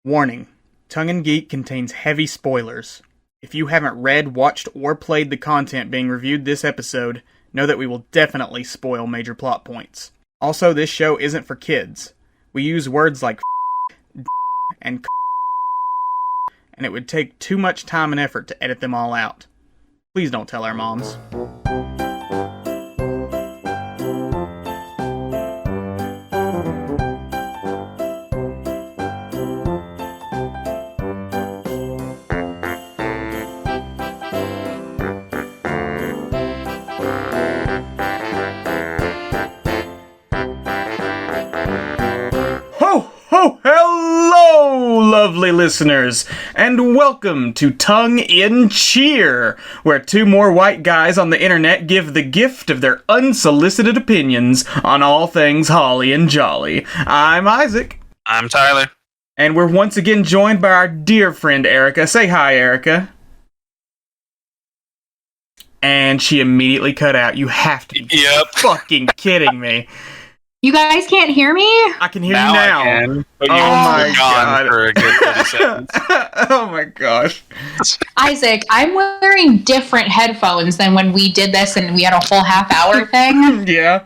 Warning, Tongue and Geek contains heavy spoilers. If you haven't read, watched, or played the content being reviewed this episode, know that we will definitely spoil major plot points. Also, this show isn't for kids. We use words like and and it would take too much time and effort to edit them all out. Please don't tell our moms. Hello, lovely listeners, and welcome to Tongue in Cheer, where two more white guys on the internet give the gift of their unsolicited opinions on all things holly and jolly. I'm Isaac. I'm Tyler. And we're once again joined by our dear friend Erica. Say hi, Erica. And she immediately cut out. You have to be fucking kidding me. You guys can't hear me? I can hear you now. I can, but oh my god. For a good 30 seconds. Oh my gosh. Isaac, I'm wearing different headphones than when we did this and we had a whole half-hour thing. Yeah.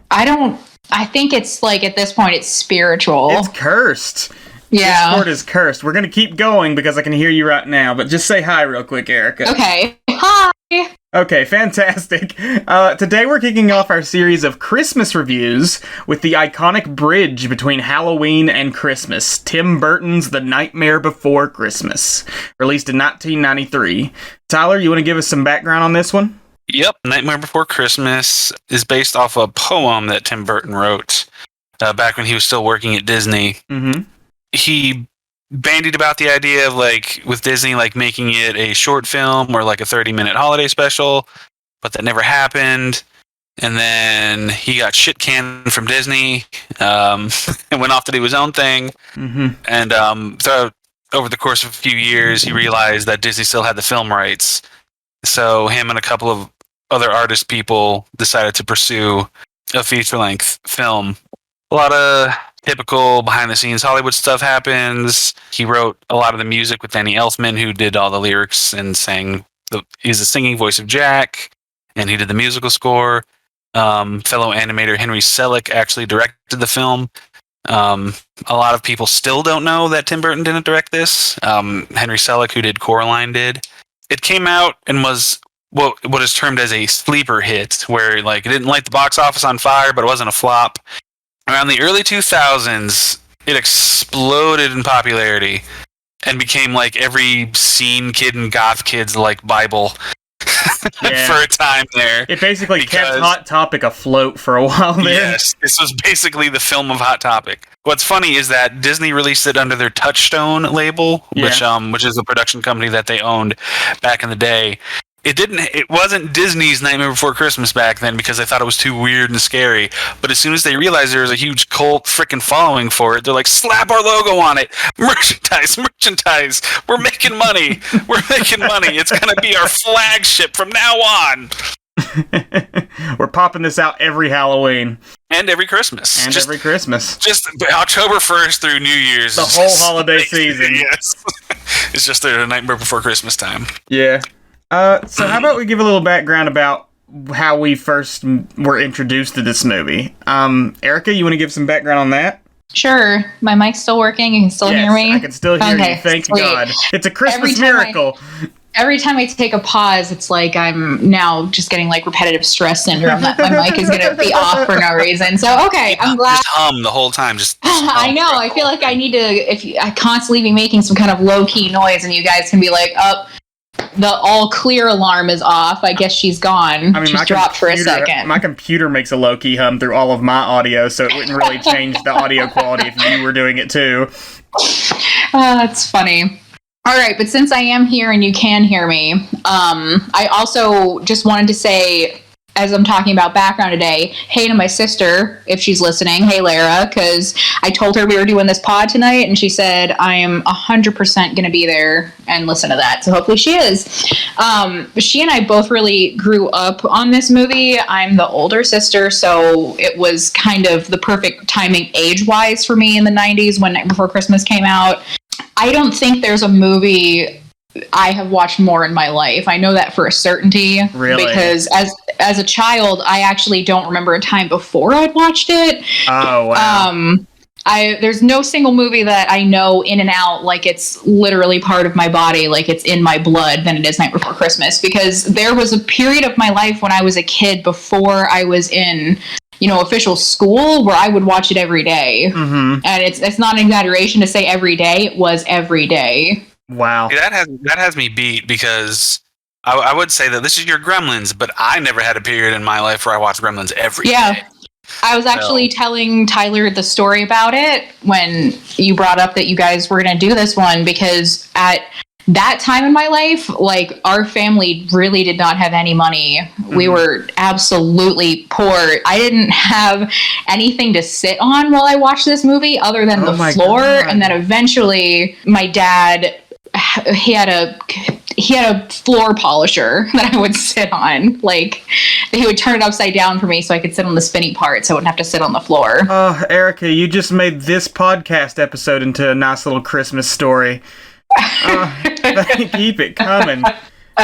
I think it's like, at this point, it's spiritual. It's cursed. Yeah. Discord is cursed. We're going to keep going because I can hear you right now, but just say hi real quick, Erica. Okay. Hi. Okay, fantastic. Today we're kicking off our series of Christmas reviews with the iconic bridge between Halloween and Christmas, Tim Burton's The Nightmare Before Christmas, released in 1993. Tyler, you want to give us some background on this one? Yep, Nightmare Before Christmas is based off a poem that Tim Burton wrote back when he was still working at Disney. Mm-hmm. He bandied about the idea of, like, with Disney, like, making it a short film or, like, a 30-minute holiday special, but that never happened. And then he got shit canned from Disney and went off to do his own thing. Mm-hmm. And so over the course of a few years, he realized that Disney still had the film rights. So him and a couple of other artist people decided to pursue a feature-length film. A lot of typical behind-the-scenes Hollywood stuff happens. He wrote a lot of the music with Danny Elfman, who did all the lyrics and he's the singing voice of Jack, and he did the musical score. Fellow animator Henry Selick actually directed the film. A lot of people still don't know that Tim Burton didn't direct this. Henry Selick, who did Coraline, did. It came out and was what is termed as a sleeper hit, where, like, it didn't light the box office on fire, but it wasn't a flop. Around the early 2000s, it exploded in popularity and became, like, every scene kid and goth kid's, like, Bible for a time there. It basically kept Hot Topic afloat for a while there. Yes, this was basically the film of Hot Topic. What's funny is that Disney released it under their Touchstone label, which is a production company that they owned back in the day. It wasn't Disney's Nightmare Before Christmas back then because they thought it was too weird and scary. But as soon as they realized there was a huge cult freaking following for it, they're like, slap our logo on it. Merchandise. We're making money. It's going to be our flagship from now on. We're popping this out every Halloween. And every Christmas. Just October 1st through New Year's. The whole holiday season. Yes. It's just the Nightmare Before Christmas time. Yeah. So how about we give a little background about how we first were introduced to this movie? Erica, you want to give some background on that? Sure. My mic's still working. You can still hear me? I can still hear you. Thank God. It's a Christmas miracle. Every time I take a pause, it's like I'm now just getting, like, repetitive stress syndrome that my mic is going to be off for no reason. So, okay, I'm glad. Just hum the whole time. I know. I feel like I need to, I constantly be making some kind of low-key noise, and you guys can be like, the all-clear alarm is off. I guess she's gone. I mean, she's dropped for a second. My computer makes a low-key hum through all of my audio, so it wouldn't really change the audio quality if you were doing it too. That's funny. All right, but since I am here and you can hear me, I also just wanted to say, as I'm talking about background today, hey to my sister, if she's listening. Hey, Lara, because I told her we were doing this pod tonight, and she said I am 100% going to be there and listen to that. So hopefully she is. But she and I both really grew up on this movie. I'm the older sister, so it was kind of the perfect timing age-wise for me in the 90s when Night Before Christmas came out. I don't think there's a movie I have watched more in my life. I know that for a certainty. Really? Because as a child, I actually don't remember a time before I'd watched it. Oh, wow. There's no single movie that I know in and out, like it's literally part of my body, like it's in my blood, than it is Night Before Christmas. Because there was a period of my life when I was a kid before I was in, official school, where I would watch it every day. Mm-hmm. And it's not an exaggeration to say every day. It was every day. Wow. Yeah, that has me beat, because I would say that this is your Gremlins, but I never had a period in my life where I watched Gremlins every day. I was actually telling Tyler the story about it when you brought up that you guys were going to do this one, because at that time in my life, like, our family really did not have any money. Mm-hmm. We were absolutely poor. I didn't have anything to sit on while I watched this movie other than the floor. God. And then eventually my dad, he had a floor polisher that I would sit on. Like, he would turn it upside down for me so I could sit on the spinny part, so I wouldn't have to sit on the floor. Oh, Erica, you just made this podcast episode into a nice little Christmas story. Keep it coming.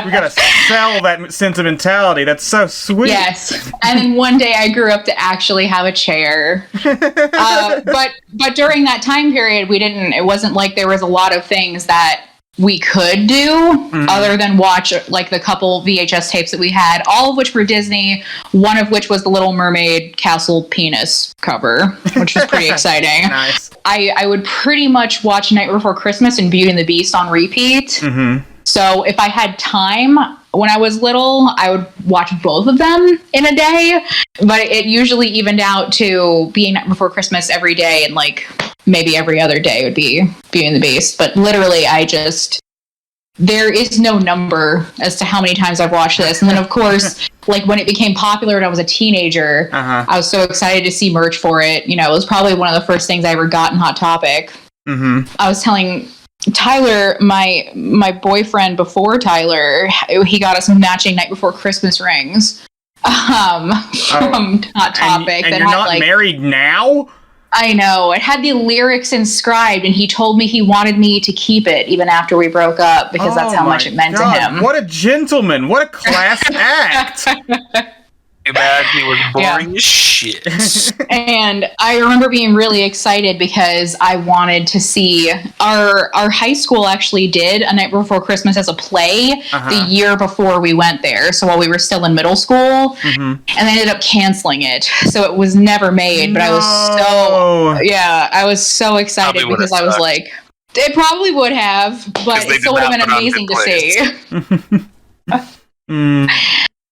We gotta sell that sentimentality. That's so sweet. Yes. And then one day I grew up to actually have a chair. But during that time period, it wasn't like there was a lot of things that we could do other than watch like the couple VHS tapes that we had, all of which were Disney, one of which was the Little Mermaid Castle penis cover, which was pretty exciting. Nice. I would pretty much watch Night Before Christmas and Beauty and the Beast on repeat. Mm-hmm. So if I had time when I was little, I would watch both of them in a day, but it usually evened out to being Night Before Christmas every day, and like maybe every other day would be Beauty and the Beast. But literally, there is no number as to how many times I've watched this. And then, of course, like when it became popular and I was a teenager, I was so excited to see merch for it. It was probably one of the first things I ever got in Hot Topic. Mm-hmm. I was telling Tyler, my boyfriend before Tyler, he got us matching Night Before Christmas rings from Hot Topic. And you're not married now? I know. It had the lyrics inscribed, and he told me he wanted me to keep it even after we broke up, because that's how much it meant to him. What a gentleman. What a class act. Too bad he was boring as shit. And I remember being really excited because I wanted to see our high school actually did A Night Before Christmas as a play the year before we went there. So while we were still in middle school, and they ended up canceling it. So it was never made, but I was so excited because I was like, it probably would have, but it still would have been amazing to see.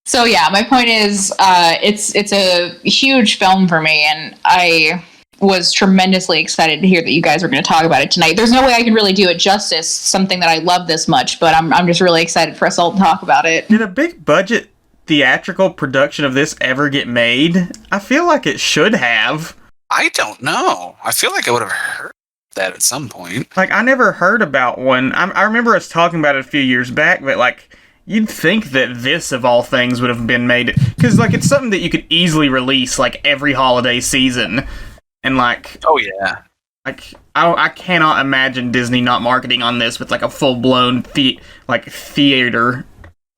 So yeah, my point is, it's a huge film for me, and I was tremendously excited to hear that you guys were going to talk about it tonight. There's no way I can really do it justice, something that I love this much, but I'm just really excited for us all to talk about it. Did a big budget theatrical production of this ever get made? I feel like it should have. I don't know. I feel like I would have heard that at some point. Like, I never heard about one. I remember us talking about it a few years back, but like, you'd think that this, of all things, would have been made, because like it's something that you could easily release like every holiday season, and like, oh yeah, like I cannot imagine Disney not marketing on this with like a full blown theater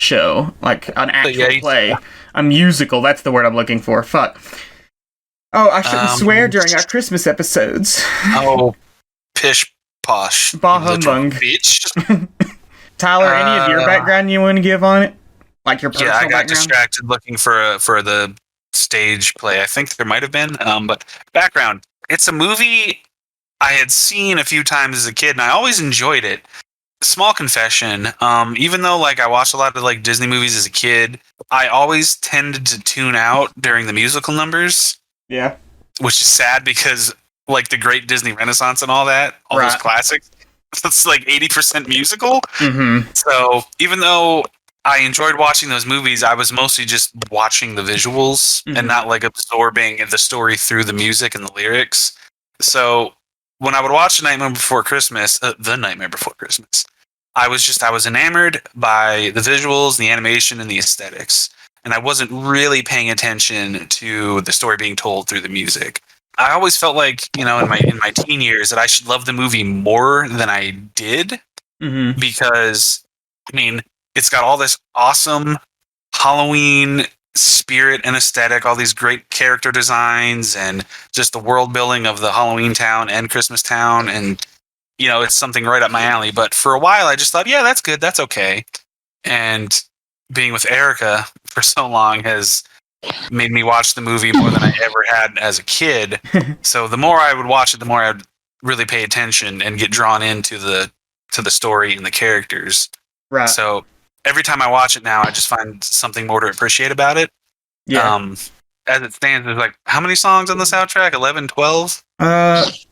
show, like an actual play, a musical. That's the word I'm looking for. Fuck. Oh, I shouldn't swear during our Christmas episodes. Oh, pish posh, bah humbug, bitch. Tyler, any of your background you want to give on it? Like your personal background? Yeah, I got distracted looking for the stage play. I think there might have been. But background, it's a movie I had seen a few times as a kid, and I always enjoyed it. Small confession, even though like I watched a lot of like Disney movies as a kid, I always tended to tune out during the musical numbers. Yeah. Which is sad because like the Great Disney Renaissance and all that, all those classics, it's like 80% musical. Mm-hmm. So even though I enjoyed watching those movies, I was mostly just watching the visuals and not like absorbing the story through the music and the lyrics. So when I would watch The Nightmare Before Christmas, I was enamored by the visuals, the animation, and the aesthetics. And I wasn't really paying attention to the story being told through the music. I always felt like, in my teen years that I should love the movie more than I did, because, it's got all this awesome Halloween spirit and aesthetic, all these great character designs, and just the world building of the Halloween town and Christmas town, and it's something right up my alley. But for a while, I just thought, yeah, that's good, that's okay. And being with Erica for so long has made me watch the movie more than I ever had as a kid. So the more I would watch it, the more I would really pay attention and get drawn into the story and the characters. Right. So every time I watch it now, I just find something more to appreciate about it. Yeah. As it stands, there's like, how many songs on the soundtrack? 11, 12?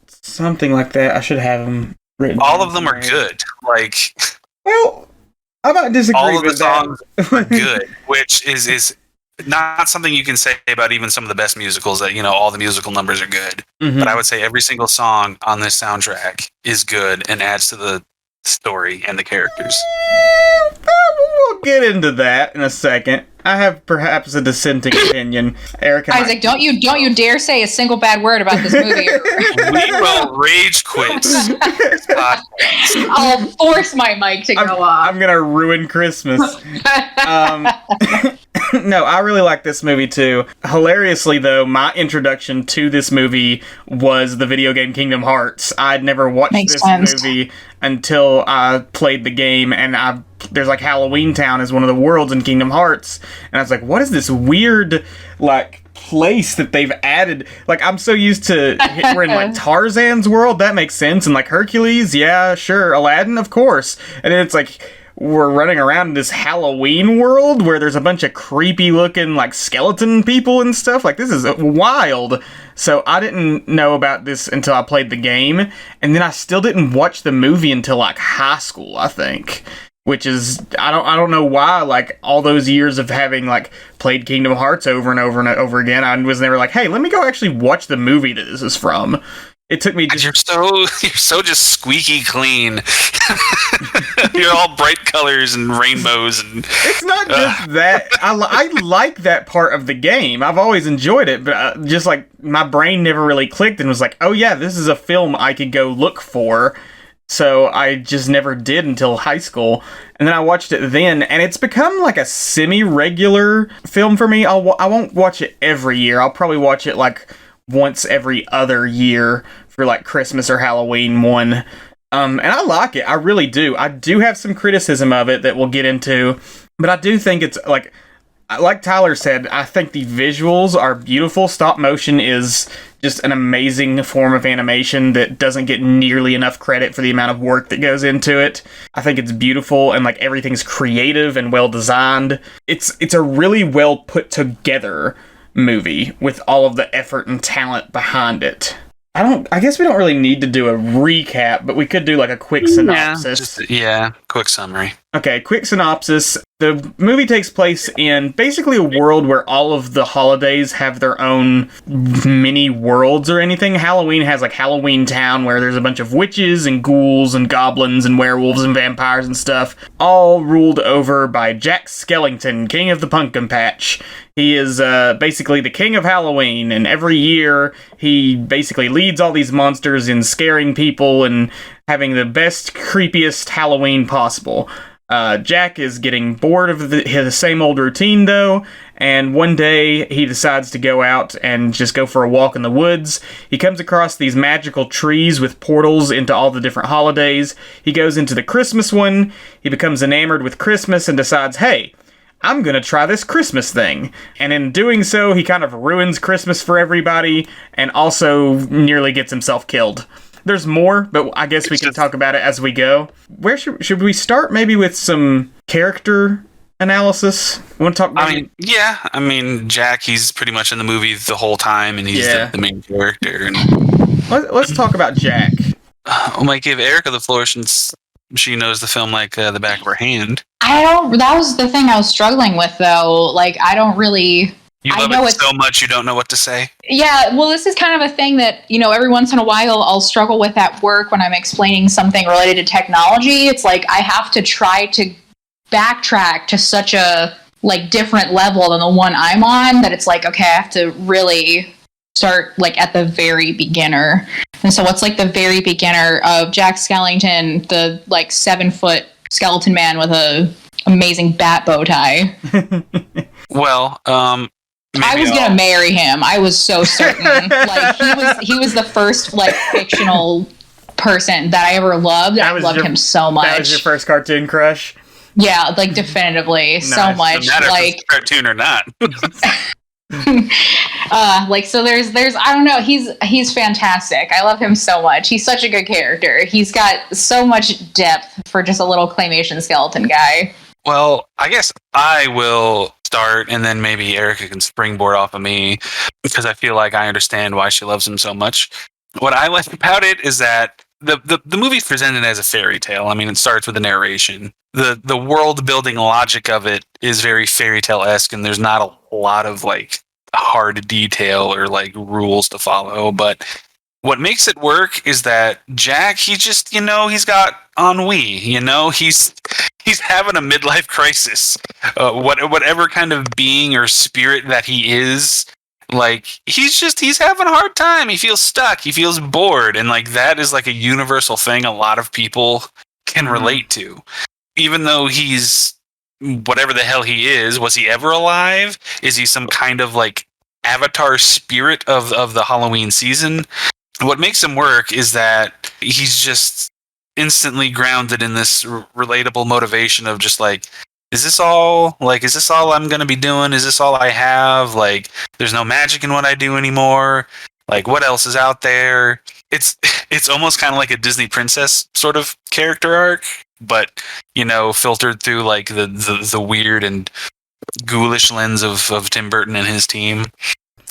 Something like that. I should have them written. All of them are good. Like, well, I might disagree all of with the songs are good, which is not something you can say about even some of the best musicals, that, all the musical numbers are good. But I would say every single song on this soundtrack is good and adds to the story and the characters. We'll get into that in a second. I have perhaps a dissenting opinion. Eric and Isaac, don't you dare say a single bad word about this movie. We will rage quit. I'll force my mic to go off. I'm gonna ruin Christmas. No, I really like this movie too. Hilariously, though, my introduction to this movie was the video game Kingdom Hearts. I'd never watched this movie until I played the game, and there's like Halloween Town is one of the worlds in Kingdom Hearts, and I was like, what is this weird, like, place that they've added? Like, I'm so used to, we're in like Tarzan's world, that makes sense, and like Hercules, yeah, sure, Aladdin, of course, and then it's like, we're running around in this Halloween world where there's a bunch of creepy looking like skeleton people and stuff. Like, this is wild. So I didn't know about this until I played the game, and then I still didn't watch the movie until like high school, I think. Which is, I don't know why, like, all those years of having, like, played Kingdom Hearts over and over and over again, I was never like, hey, let me go actually watch the movie that this is from. It took me just... You're so just squeaky clean. You're all bright colors and rainbows and... It's not just that. I like that part of the game. I've always enjoyed it, but just, like, my brain never really clicked and was like, oh yeah, this is a film I could go look for. So I just never did until high school. And then I watched it then, and it's become like a semi-regular film for me. I won't watch it every year. I'll probably watch it like once every other year for like Christmas or Halloween one. And I like it. I really do. I do have some criticism of it that we'll get into, but I do think it's like Tyler said, I think the visuals are beautiful. Stop motion is just an amazing form of animation that doesn't get nearly enough credit for the amount of work that goes into it. I think it's beautiful, and like everything's creative and well designed. It's a really well put together movie with all of the effort and talent behind it. I guess we don't really need to do a recap, but we could do like a quick synopsis. Quick summary. Okay, quick synopsis. The movie takes place in basically a world where all of the holidays have their own mini worlds or anything. Halloween has like Halloween Town, where there's a bunch of witches and ghouls and goblins and werewolves and vampires and stuff, all ruled over by Jack Skellington, King of the Pumpkin Patch. He is basically the king of Halloween, and every year he basically leads all these monsters in scaring people and having the best, creepiest Halloween possible. Jack is getting bored of his same old routine, though, and one day he decides to go out and just go for a walk in the woods. He comes across these magical trees with portals into all the different holidays. He goes into the Christmas one. He becomes enamored with Christmas and decides, hey, I'm gonna try this Christmas thing. And in doing so, he kind of ruins Christmas for everybody and also nearly gets himself killed. There's more, but I guess we can talk about it as we go. Where should we start? Maybe with some character analysis? You want to talk about Jack, he's pretty much in the movie the whole time, and he's the main character. And let's talk about Jack. I might give Erica the floor since she knows the film like the back of her hand. That was the thing I was struggling with, though. Like, I don't really... You love it so much you don't know what to say? Yeah, well, this is kind of a thing that, every once in a while I'll struggle with at work when I'm explaining something related to technology. It's like I have to try to backtrack to such a, different level than the one I'm on that it's like, okay, I have to really start like at the very beginner. And so what's like the very beginner of Jack Skellington, the like 7-foot skeleton man with a amazing bat bow tie? Well, I was gonna marry him. I was so certain. Like he was the first like fictional person that I ever loved. I loved him so much. That was your first cartoon crush? Yeah, like definitively. Nice. So much. No matter like if it's a cartoon or not. Like so there's I don't know, he's fantastic. I love him so much. He's such a good character. He's got so much depth for just a little claymation skeleton guy. Well, I guess I will start, and then maybe Erica can springboard off of me, because I feel like I understand why she loves him so much. What I like about it is that the movie's presented as a fairy tale. I mean, it starts with a narration. The world building logic of it is very fairy tale-esque, and there's not a lot of like hard detail or like rules to follow. But what makes it work is that Jack, he just, he's got ennui. He's having a midlife crisis. Whatever kind of being or spirit that he is, like he's having a hard time. He feels stuck. He feels bored, and like that is like a universal thing a lot of people can relate to. Even though he's whatever the hell he is, was he ever alive? Is he some kind of like avatar spirit of the Halloween season? What makes him work is that he's just instantly grounded in this relatable motivation of just like, is this all I'm going to be doing? Is this all I have? Like, there's no magic in what I do anymore. Like, what else is out there? It's almost kind of like a Disney princess sort of character arc, but, filtered through like the weird and ghoulish lens of Tim Burton and his team.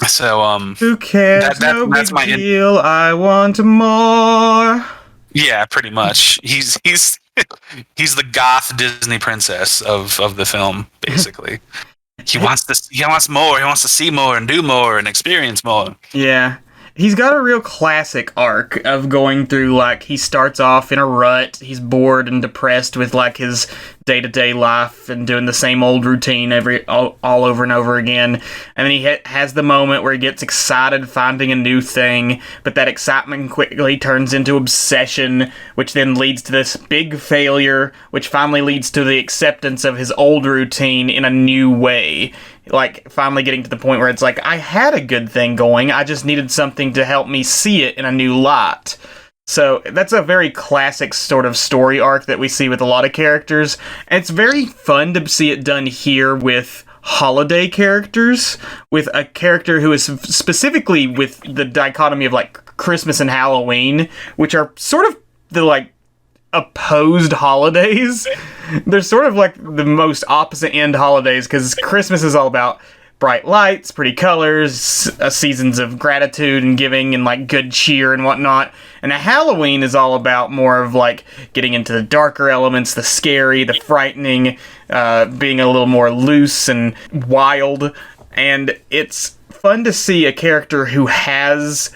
So, who cares? That's my deal. I want more. Yeah, pretty much. He's the goth Disney princess of the film, basically. He wants more. He wants to see more and do more and experience more. Yeah. He's got a real classic arc of going through, like, he starts off in a rut, he's bored and depressed with, like, his day-to-day life and doing the same old routine all over and over again, and then he has the moment where he gets excited finding a new thing, but that excitement quickly turns into obsession, which then leads to this big failure, which finally leads to the acceptance of his old routine in a new way. Like, finally getting to the point where it's like, I had a good thing going, I just needed something to help me see it in a new light. So, that's a very classic sort of story arc that we see with a lot of characters, and it's very fun to see it done here with holiday characters, with a character who is specifically with the dichotomy of, like, Christmas and Halloween, which are sort of the, like, opposed holidays. They're sort of like the most opposite end holidays, because Christmas is all about bright lights, pretty colors, seasons of gratitude and giving and like good cheer and whatnot. And Halloween is all about more of like getting into the darker elements, the scary, the frightening, being a little more loose and wild. And it's fun to see a character who is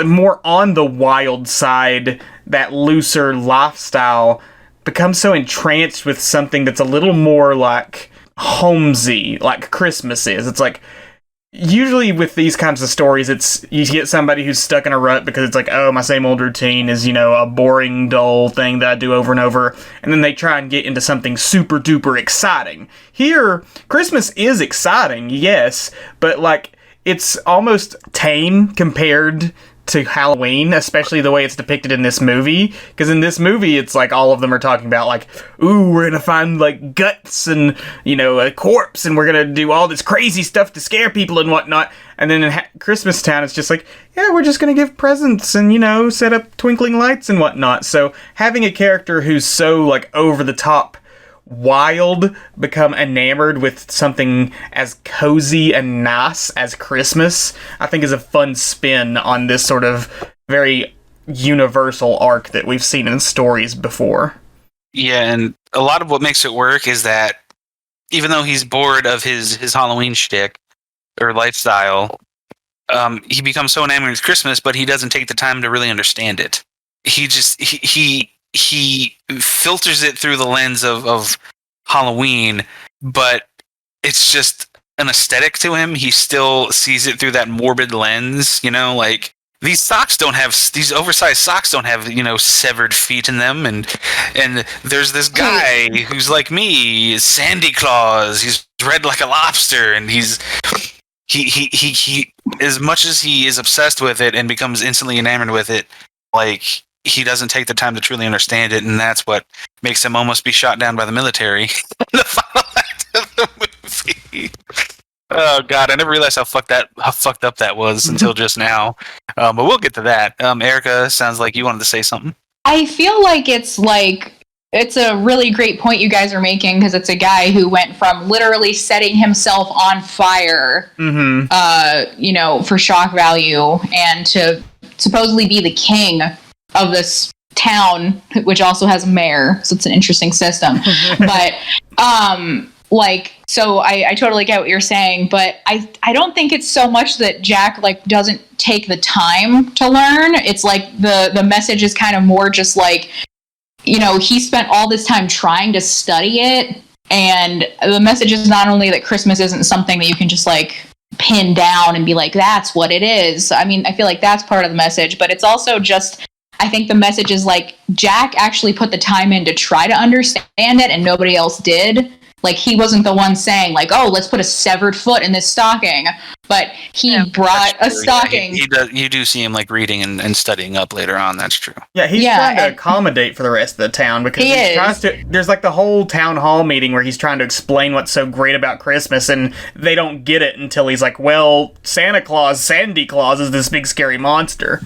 more on the wild side, that looser lifestyle, become so entranced with something that's a little more like homesy, like Christmas is. It's like, usually with these kinds of stories, it's you get somebody who's stuck in a rut because it's like, oh, my same old routine is, a boring, dull thing that I do over and over, and then they try and get into something super duper exciting. Here, Christmas is exciting, yes, but like, it's almost tame compared to Halloween, especially the way it's depicted in this movie, because in this movie it's like all of them are talking about like, ooh, we're gonna find like guts and a corpse, and we're gonna do all this crazy stuff to scare people and whatnot, and then in Christmas Town it's just like, yeah, we're just gonna give presents and set up twinkling lights and whatnot. So having a character who's so like over the top wild become enamored with something as cozy and nice as Christmas, I think is a fun spin on this sort of very universal arc that we've seen in stories before. Yeah, and a lot of what makes it work is that even though he's bored of his Halloween shtick or lifestyle, he becomes so enamored with Christmas, but he doesn't take the time to really understand it. He filters it through the lens of Halloween, but it's just an aesthetic to him. He still sees it through that morbid lens, like these oversized socks don't have, severed feet in them. And there's this guy who's like me, Sandy Claus. He's red like a lobster, and he as much as he is obsessed with it and becomes instantly enamored with it, like he doesn't take the time to truly understand it, and that's what makes him almost be shot down by the military in the final act of the movie. Oh God, I never realized how fucked up that was until just now. But we'll get to that. Erica, sounds like you wanted to say something. I feel like it's a really great point you guys are making, because it's a guy who went from literally setting himself on fire, for shock value, and to supposedly be the king of this town, which also has a mayor, so it's an interesting system. But so I totally get what you're saying, but I don't think it's so much that Jack doesn't take the time to learn. It's like the message is kind of more just like, he spent all this time trying to study it, and the message is not only that Christmas isn't something that you can just pin down and be like, that's what it is. I mean, I feel like that's part of the message, but it's also just, I think the message is Jack actually put the time in to try to understand it, and nobody else did. He wasn't the one saying oh, let's put a severed foot in this stocking, but he brought a stocking. Yeah, you do see him reading and studying up later on. That's true. Yeah, he's trying to accommodate for the rest of the town, because he tries to. There's the whole town hall meeting where he's trying to explain what's so great about Christmas, and they don't get it until he's like, well, Sandy Claus is this big scary monster.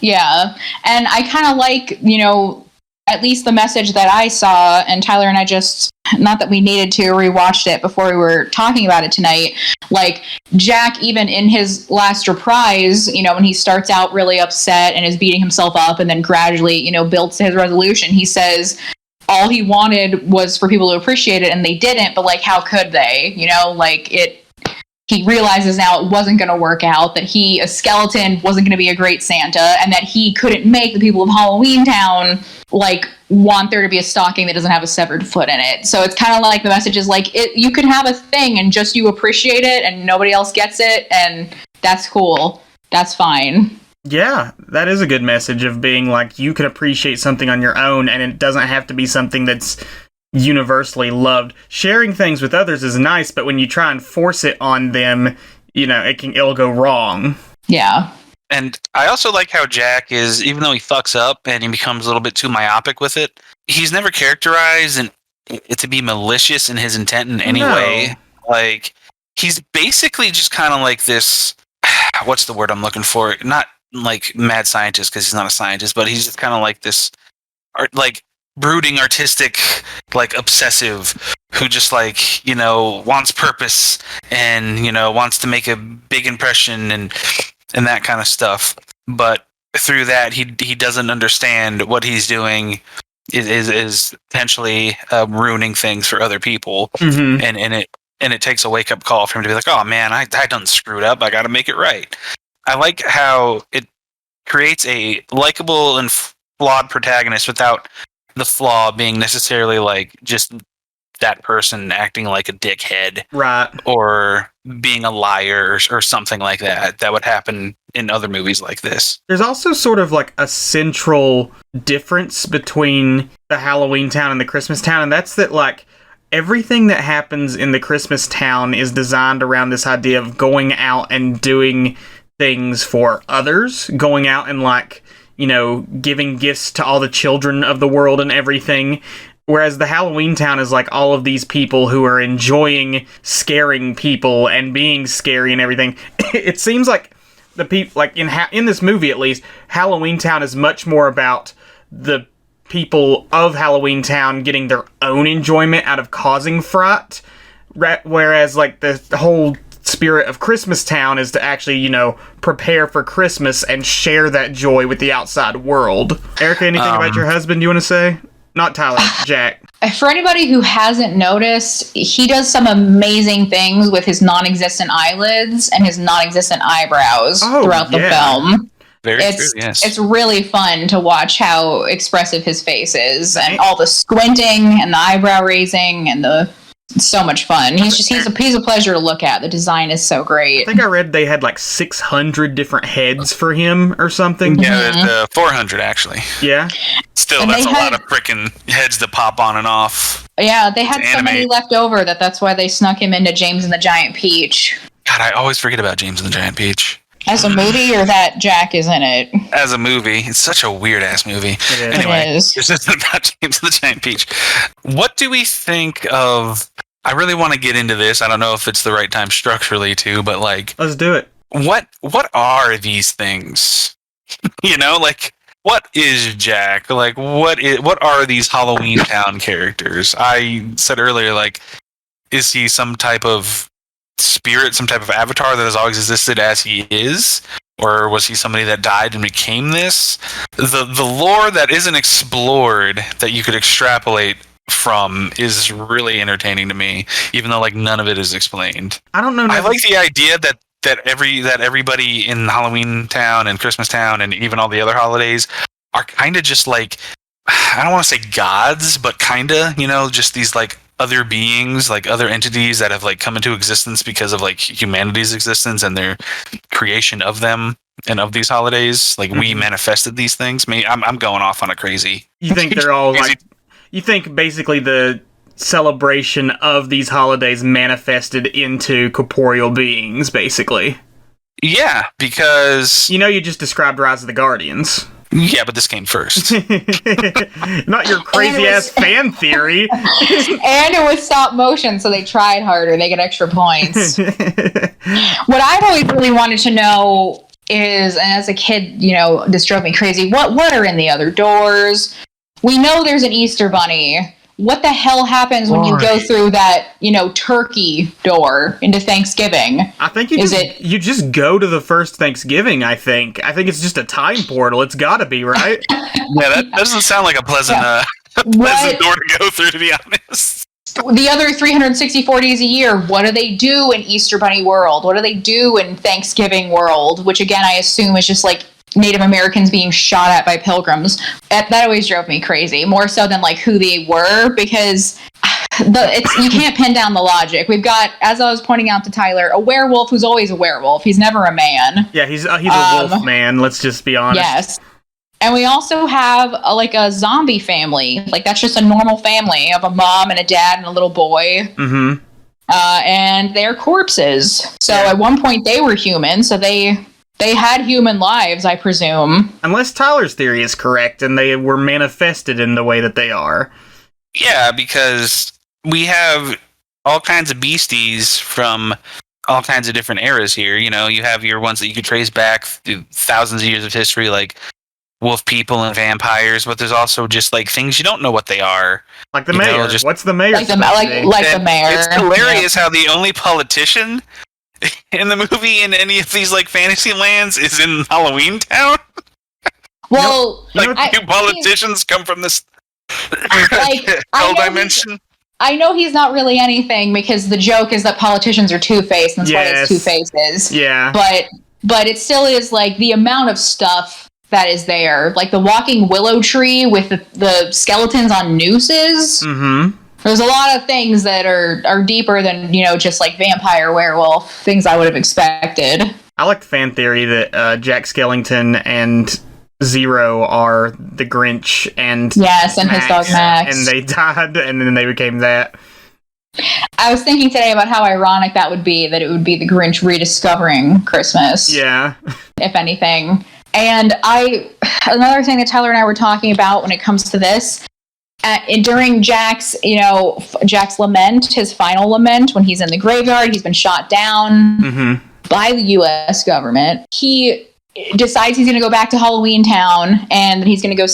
Yeah, and I kind of at least the message that I saw, and Tyler and I just, not that we needed to, rewatched it before we were talking about it tonight. Jack, even in his last reprise, when he starts out really upset and is beating himself up, and then gradually, builds to his resolution, he says all he wanted was for people to appreciate it, and they didn't, but how could they? He realizes now it wasn't going to work out, that a skeleton wasn't going to be a great Santa, and that he couldn't make the people of Halloween Town want there to be a stocking that doesn't have a severed foot in it. So it's kind of the message is you could have a thing and just you appreciate it and nobody else gets it, and that's cool. That's fine. Yeah, that is a good message of being you can appreciate something on your own, and it doesn't have to be something that's universally loved. Sharing things with others is nice, but when you try and force it on them, it'll go wrong. Yeah. And I also like how Jack is, even though he fucks up and he becomes a little bit too myopic with it, he's never characterized it to be malicious in his intent in any way. He's basically just kind of this, what's the word I'm looking for? Not mad scientist, because he's not a scientist, but he's just kind of this, brooding artistic, obsessive, who just wants purpose and, wants to make a big impression and that kind of stuff. But through that, he doesn't understand what he's doing is potentially ruining things for other people. Mm-hmm. And it takes a wake up call for him to be like, oh man, I done screwed up. I got to make it right. I like how it creates a likable and flawed protagonist without the flaw being necessarily just that person acting like a dickhead, right, or being a liar or something like that would happen in other movies like this. There's also sort of a central difference between the Halloween Town and the Christmas Town, and that's that everything that happens in the Christmas Town is designed around this idea of going out and doing things for others, going out and giving gifts to all the children of the world and everything. Whereas the Halloween Town is all of these people who are enjoying scaring people and being scary and everything. It seems like the people, in this movie at least, Halloween Town is much more about the people of Halloween Town getting their own enjoyment out of causing fright. Whereas the whole spirit of Christmas Town is to actually, prepare for Christmas and share that joy with the outside world. Erica, anything about your husband you want to say? Not Tyler, Jack. For anybody who hasn't noticed, he does some amazing things with his non-existent eyelids and his non-existent eyebrows throughout the film. Very true, yes. It's really fun to watch how expressive his face is, and all the squinting and the eyebrow raising and the so much fun. He's a pleasure to look at. The design is so great. I think I read they had like 600 different heads for him or something. Yeah, there's 400 actually. Yeah. Still, and that's a lot of freaking heads to pop on and off. Yeah, they had so many left over that's why they snuck him into James and the Giant Peach. God, I always forget about James and the Giant Peach. As a movie, or that Jack is in it? As a movie. It's such a weird-ass movie. Anyway, it's just about James and the Giant Peach. What do we think of... I really want to get into this. I don't know if it's the right time structurally to, but like... Let's do it. What are these things? You know, like, what is Jack? Like, what are these Halloween Town characters? I said earlier, like, is he some type of spirit, some type of avatar that has always existed as he is, or was he somebody that died and became this? The lore that isn't explored that you could extrapolate from is really entertaining to me, even though like none of it is explained. I don't know. I like the idea that everybody in Halloween Town and Christmas Town and even all the other holidays are kind of just like, I don't want to say gods, but kind of, you know, just these like other beings, like other entities that have like come into existence because of like humanity's existence and their creation of them and of these holidays. Like we manifested these things. I'm going off on a crazy. You think they're all like? You think basically the celebration of these holidays manifested into corporeal beings, basically? Yeah, because you just described Rise of the Guardians. Yeah, but this came first. Not your crazy-ass fan theory. And it was stop motion, so they tried harder. They get extra points. What I've always really wanted to know is, and as a kid, this drove me crazy, what are in the other doors? We know there's an Easter Bunny. What the hell happens when you go through that, turkey door into Thanksgiving? I think you just go to the first Thanksgiving, I think. I think it's just a time portal. It's gotta be, right? Yeah, that doesn't sound like a pleasant, pleasant door to go through, to be honest. The other 364 days a year, what do they do in Easter Bunny world? What do they do in Thanksgiving world? Which, again, I assume is just like Native Americans being shot at by pilgrims. That always drove me crazy, more so than like who they were, because you can't pin down the logic. We've got, as I was pointing out to Tyler, a werewolf who's always a werewolf. He's never a man. Yeah, he's a wolf man. Let's just be honest. Yes, and we also have a zombie family. Like that's just a normal family of a mom and a dad and a little boy. Mm-hmm. And they're corpses. So at one point they were human. So they had human lives, I presume. Unless Tyler's theory is correct and they were manifested in the way that they are. Yeah, because we have all kinds of beasties from all kinds of different eras here. You have your ones that you could trace back through thousands of years of history, like wolf people and vampires, but there's also just like things you don't know what they are. Like the mayor. What's the mayor? Like the mayor. It's hilarious how the only politician in the movie in any of these like fantasy lands is in Halloween Town. Well, two politicians come from this dimension. I know he's not really anything because the joke is that politicians are two-faced, and that's why it's two faces. Yeah, but it still is like the amount of stuff that is there, like the walking willow tree with the skeletons on nooses. Mm-hmm. There's a lot of things that are deeper than, just like vampire, werewolf, things I would have expected. I like the fan theory that Jack Skellington and Zero are the Grinch and Max, his dog Max. And they died, and then they became that. I was thinking today about how ironic that would be, that it would be the Grinch rediscovering Christmas. Yeah. If anything. And another thing that Tyler and I were talking about when it comes to this, during Jack's lament, his final lament, when he's in the graveyard, he's been shot down by the U.S. government. He decides he's going to go back to Halloween Town and he's going to go,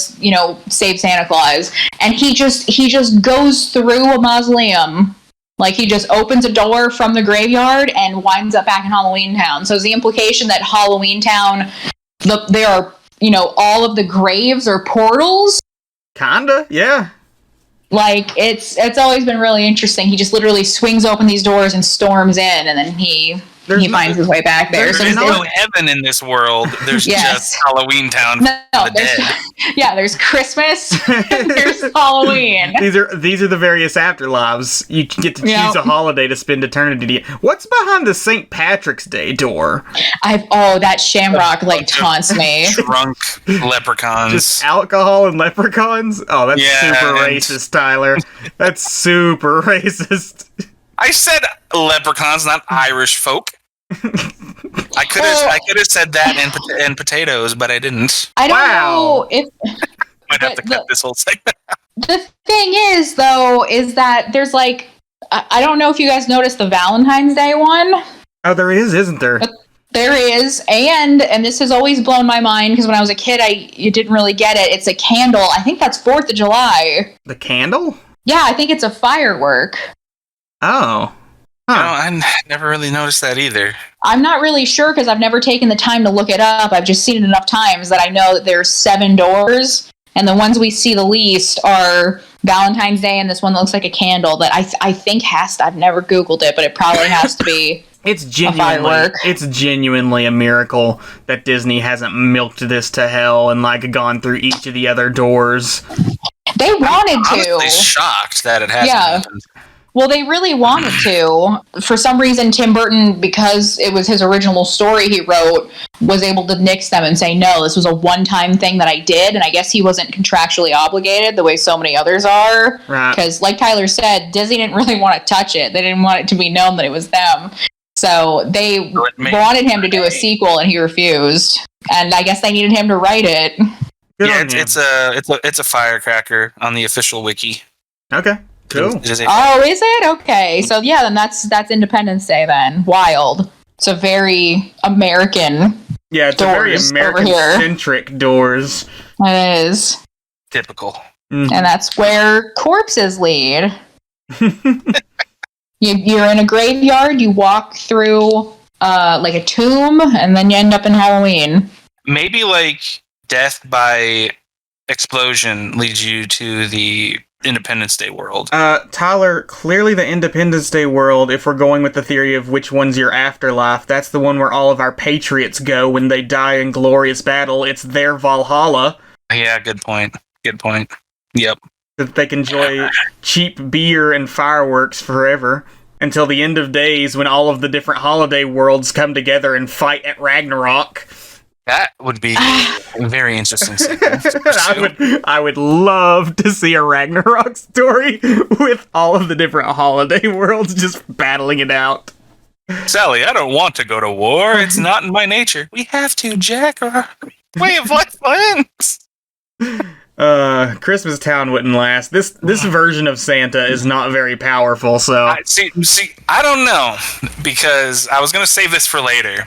save Santa Claus. And he just goes through a mausoleum. Like he just opens a door from the graveyard and winds up back in Halloween Town. So is the implication that Halloween Town, there are, all of the graves are portals? Kinda, yeah. Like, it's always been really interesting. He just literally swings open these doors and storms in, and then he he finds his way back there. There's no heaven in this world. There's just Halloween Town for the dead. There's Christmas and there's Halloween. These are the various afterlives. You get to choose a holiday to spend eternity. What's behind the St. Patrick's Day door? That shamrock taunts me. Drunk leprechauns. Just alcohol and leprechauns? Oh, that's super racist, Tyler. That's super racist. I said leprechauns, not Irish folk. I could have said that and potatoes, but I didn't. I don't know if might have to cut this whole segment. The thing is, though, is that there's I don't know if you guys noticed the Valentine's Day one. Oh, there is, isn't there? There is, and this has always blown my mind because when I was a kid, you didn't really get it. It's a candle. I think that's 4th of July. The candle? Yeah, I think it's a firework. Oh. Huh. I never really noticed that either. I'm not really sure because I've never taken the time to look it up. I've just seen it enough times that I know that there's 7 doors, and the ones we see the least are Valentine's Day and this one that looks like a candle that I think I've never Googled it, but it probably has to be It's genuinely a miracle that Disney hasn't milked this to hell and gone through each of the other doors. They wanted to. I'm shocked that it hasn't happened. Well, they really wanted to. For some reason, Tim Burton, because it was his original story he wrote, was able to nix them and say, no, this was a one-time thing that I did, and I guess he wasn't contractually obligated the way so many others are. Right. Because, like Tyler said, Disney didn't really want to touch it. They didn't want it to be known that it was them. So they wanted him to do a sequel, and he refused. And I guess they needed him to write it. It's a firecracker on the official wiki. Okay. Cool. Is it? Okay. So then that's Independence Day then. Wild. It's a very American. Yeah, it's a very American-centric doors. It is. Typical. Mm-hmm. And that's where corpses lead. You're in a graveyard, you walk through a tomb, and then you end up in Halloween. Maybe death by explosion leads you to the Independence Day world. Tyler, clearly the Independence Day world, if we're going with the theory of which one's your afterlife, that's the one where all of our patriots go when they die in glorious battle. It's their Valhalla. Yeah, good point. Yep. That they can enjoy cheap beer and fireworks forever until the end of days when all of the different holiday worlds come together and fight at Ragnarok. That would be a very interesting I would love to see a Ragnarok story with all of the different holiday worlds just battling it out. Sally, I don't want to go to war. It's not in my nature. We have to, Jack, or our way of life ends. Christmas Town wouldn't last. This version of Santa is not very powerful, so... See, I don't know, because I was going to save this for later.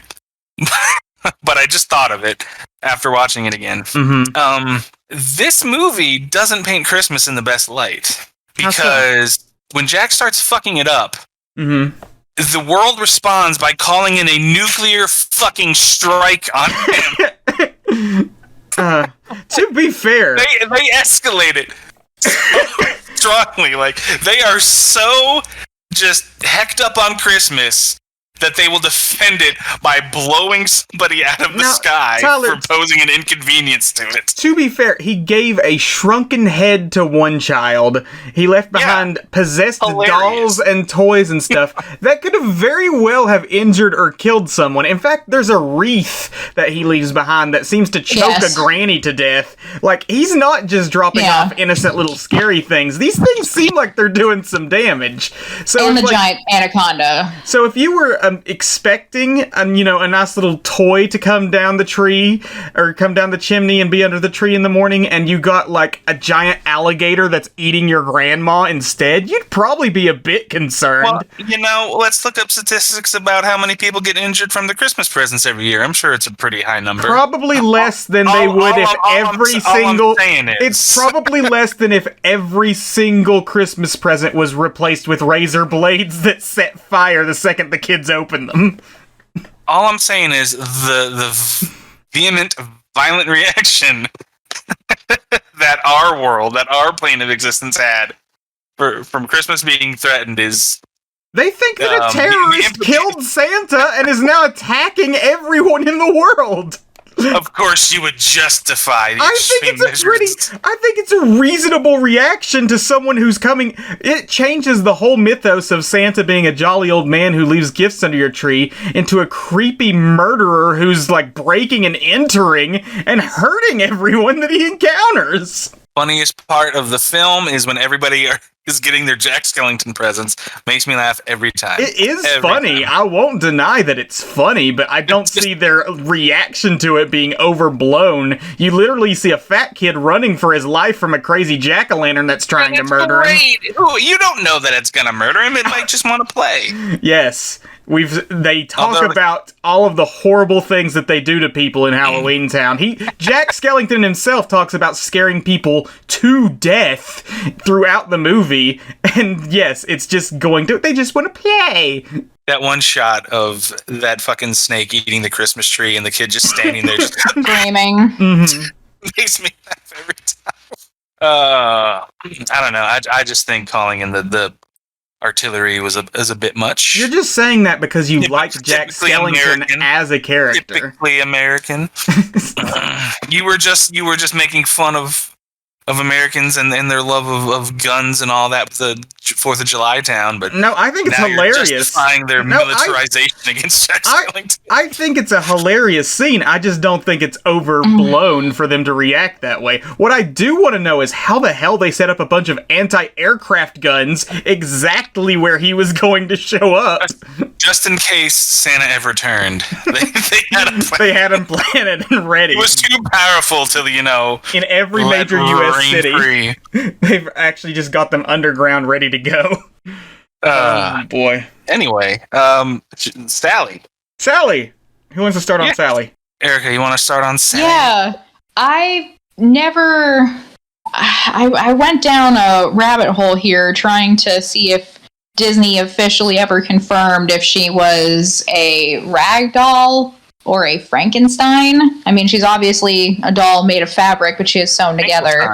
But I just thought of it after watching it again. Mm-hmm. This movie doesn't paint Christmas in the best light. Because when Jack starts fucking it up, the world responds by calling in a nuclear fucking strike on him. To be fair... They escalate it so strongly. They are so just hecked up on Christmas that they will defend it by blowing somebody out of the sky for posing an inconvenience to it. To be fair, he gave a shrunken head to one child. He left behind possessed dolls and toys and stuff that could have very well have injured or killed someone. In fact, there's a wreath that he leaves behind that seems to choke a granny to death. He's not just dropping off innocent little scary things. These things seem like they're doing some damage. So and the giant anaconda. So if you were expecting a nice little toy to come down the tree or come down the chimney and be under the tree in the morning, and you got a giant alligator that's eating your grandma instead, you'd probably be a bit concerned. Well, let's look up statistics about how many people get injured from the Christmas presents every year. I'm sure it's a pretty high number. Probably less than they would if every single... It's probably less than if every single Christmas present was replaced with razor blades that set fire the second the kids open them. All I'm saying is the vehement, violent reaction that our plane of existence had from Christmas being threatened is They think that a terrorist killed Santa and is now attacking everyone in the world. Of course, you would justify the I think it's a reasonable reaction to someone who's coming. It changes the whole mythos of Santa being a jolly old man who leaves gifts under your tree into a creepy murderer who's like breaking and entering and hurting everyone that he encounters. Funniest part of the film is when everybody is getting their Jack Skellington presents. Makes me laugh every time. It is funny. I won't deny that it's funny, but I don't see their reaction to it being overblown. You literally see a fat kid running for his life from a crazy jack-o'-lantern that's trying to murder him. You don't know that it's gonna murder him. It might just want to play. Yes. They talk about all of the horrible things that they do to people in Halloween Town. Jack Skellington himself talks about scaring people to death throughout the movie. And yes, it's just they just want to play. That one shot of that fucking snake eating the Christmas tree and the kid just standing there just screaming. Makes me laugh every time. I don't know. I just think calling in the artillery is a bit much. You're just saying that because you like Jack Skellington as a character. Typically American. You were just making fun of Americans and their love of guns and all that with the 4th of July town, but no, I think it's hilarious. You're justifying their militarization against Jack Skellington. I think it's a hilarious scene. I just don't think it's overblown for them to react that way. What I do want to know is how the hell they set up a bunch of anti-aircraft guns exactly where he was going to show up. Just in case Santa ever turned. They had him planted and ready. It was too powerful to, in every major U.S. city. Free. They've actually just got them underground ready to go. Oh, boy. Anyway, Sally. Sally! Who wants to start on Sally? Erica, you want to start on Sally? Yeah. I went down a rabbit hole here trying to see if Disney officially ever confirmed if she was a rag doll or a Frankenstein. I mean, she's obviously a doll made of fabric, but she is sewn together.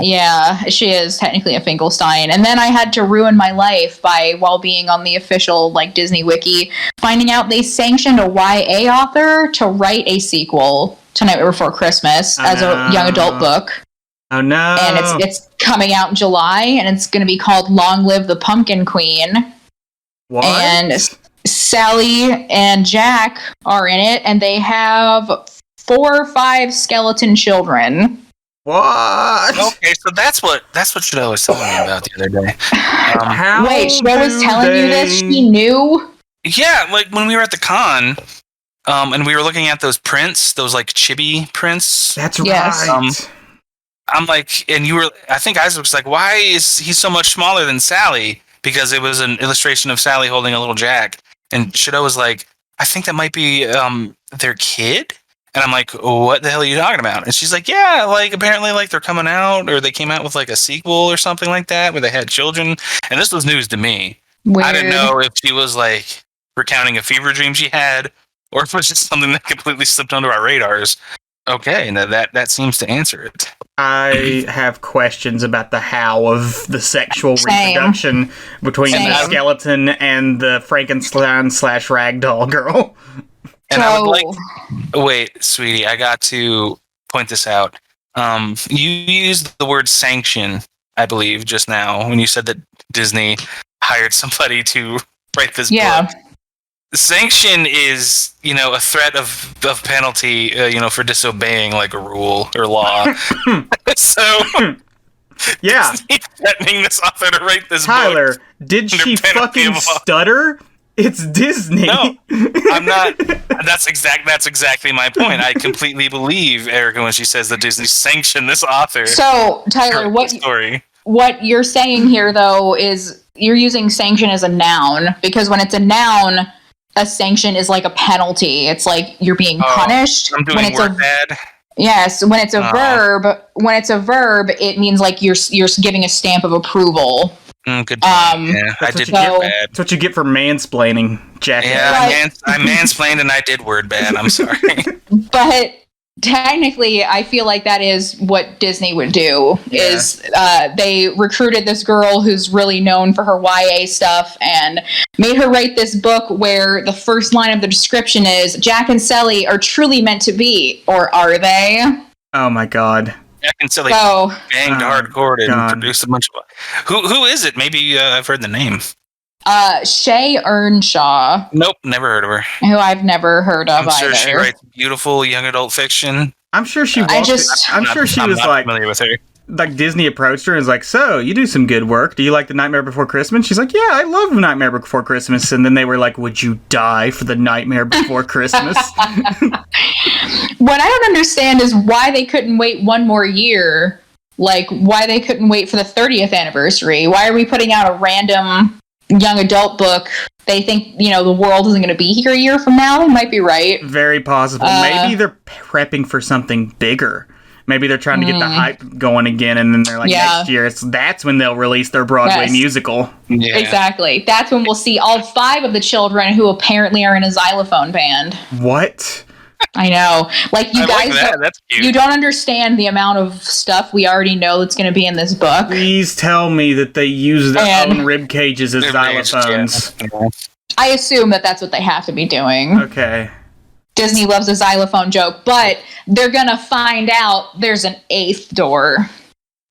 Yeah, she is technically a Finkelstein. And then I had to ruin my life while being on the official Disney Wiki, finding out they sanctioned a YA author to write a sequel to Nightmare Before Christmas as a young adult book. Oh no! And it's coming out in July, and it's going to be called Long Live the Pumpkin Queen. What? And Sally and Jack are in it, and they have 4 or 5 skeleton children. What? Okay, so that's what Shadow was telling me about the other day. Wait, Shadow was telling you this? She knew? Yeah, when we were at the con, and we were looking at those prints, those chibi prints. That's right. I'm and I think Isaac was like, why is he so much smaller than Sally? Because it was an illustration of Sally holding a little Jack. And Shadow was like, I think that might be their kid. And I'm like, what the hell are you talking about? And she's like, yeah, apparently they're coming out, or they came out with a sequel or something like that where they had children. And this was news to me. Weird. I didn't know if she was recounting a fever dream she had, or if it was just something that completely slipped under our radars. Okay, and that seems to answer it. I have questions about the how of the sexual reproduction between the skeleton and the Frankenstein / ragdoll girl. And I would wait, sweetie, I got to point this out. You used the word sanction, I believe, just now when you said that Disney hired somebody to write this book. Sanction is, a threat of penalty, for disobeying a rule or law. So, yeah, threatening this author to write this book. Tyler, did she fucking stutter? It's Disney. No, I'm not. That's exactly my point. I completely believe Erica when she says that Disney sanctioned this author. So, Tyler, what you're saying here, though, is you're using sanction as a noun, because when it's a noun, a sanction is a penalty. It's you're being punished. I'm doing word bad. Yes, when it's a verb, it means you're giving a stamp of approval. Good. Yeah, I did word bad. That's what you get for mansplaining, Jack. Yeah, I mansplained and I did word bad. I'm sorry. But technically, I feel like that is what Disney would do. Yeah. Is they recruited this girl who's really known for her YA stuff and made her write this book where the first line of the description is Jack and Sally are truly meant to be, or are they? Oh my god. Jack and Silly So banged hardcore and produced a bunch of. Who is it? Maybe I've heard the name. Shay Earnshaw, Nope, never heard of her. who I've never heard of I'm sure either. she writes beautiful young adult fiction. I'm sure she. I just- I'm sure she was not like, familiar with her. like Disney approached her and was like, "So you do some good work. Do you like The Nightmare Before Christmas?" She's like, "Yeah, I love Nightmare Before Christmas." And then they were like, "Would you die for The Nightmare Before Christmas?" What I don't understand is why they couldn't wait one more year. Like, why they couldn't wait for the 30th anniversary. Why are we putting out a random young adult book? They think, the world isn't going to be here a year from now. They might be right. Very possible. Maybe they're prepping for something bigger. Maybe they're trying to get the hype going again, and then they're like, next year, that's when they'll release their Broadway musical. Yeah. Exactly. That's when we'll see all 5 of the children who apparently are in a xylophone band. What? I know. Like, you I guys, like that. That's cute. you don't understand the amount of stuff we already know that's going to be in this book. Please tell me that they use their And- own rib cages as xylophones. Yeah. I assume that that's what they have to be doing. Okay. Disney loves a xylophone joke, but they're going to find out there's an 8th door,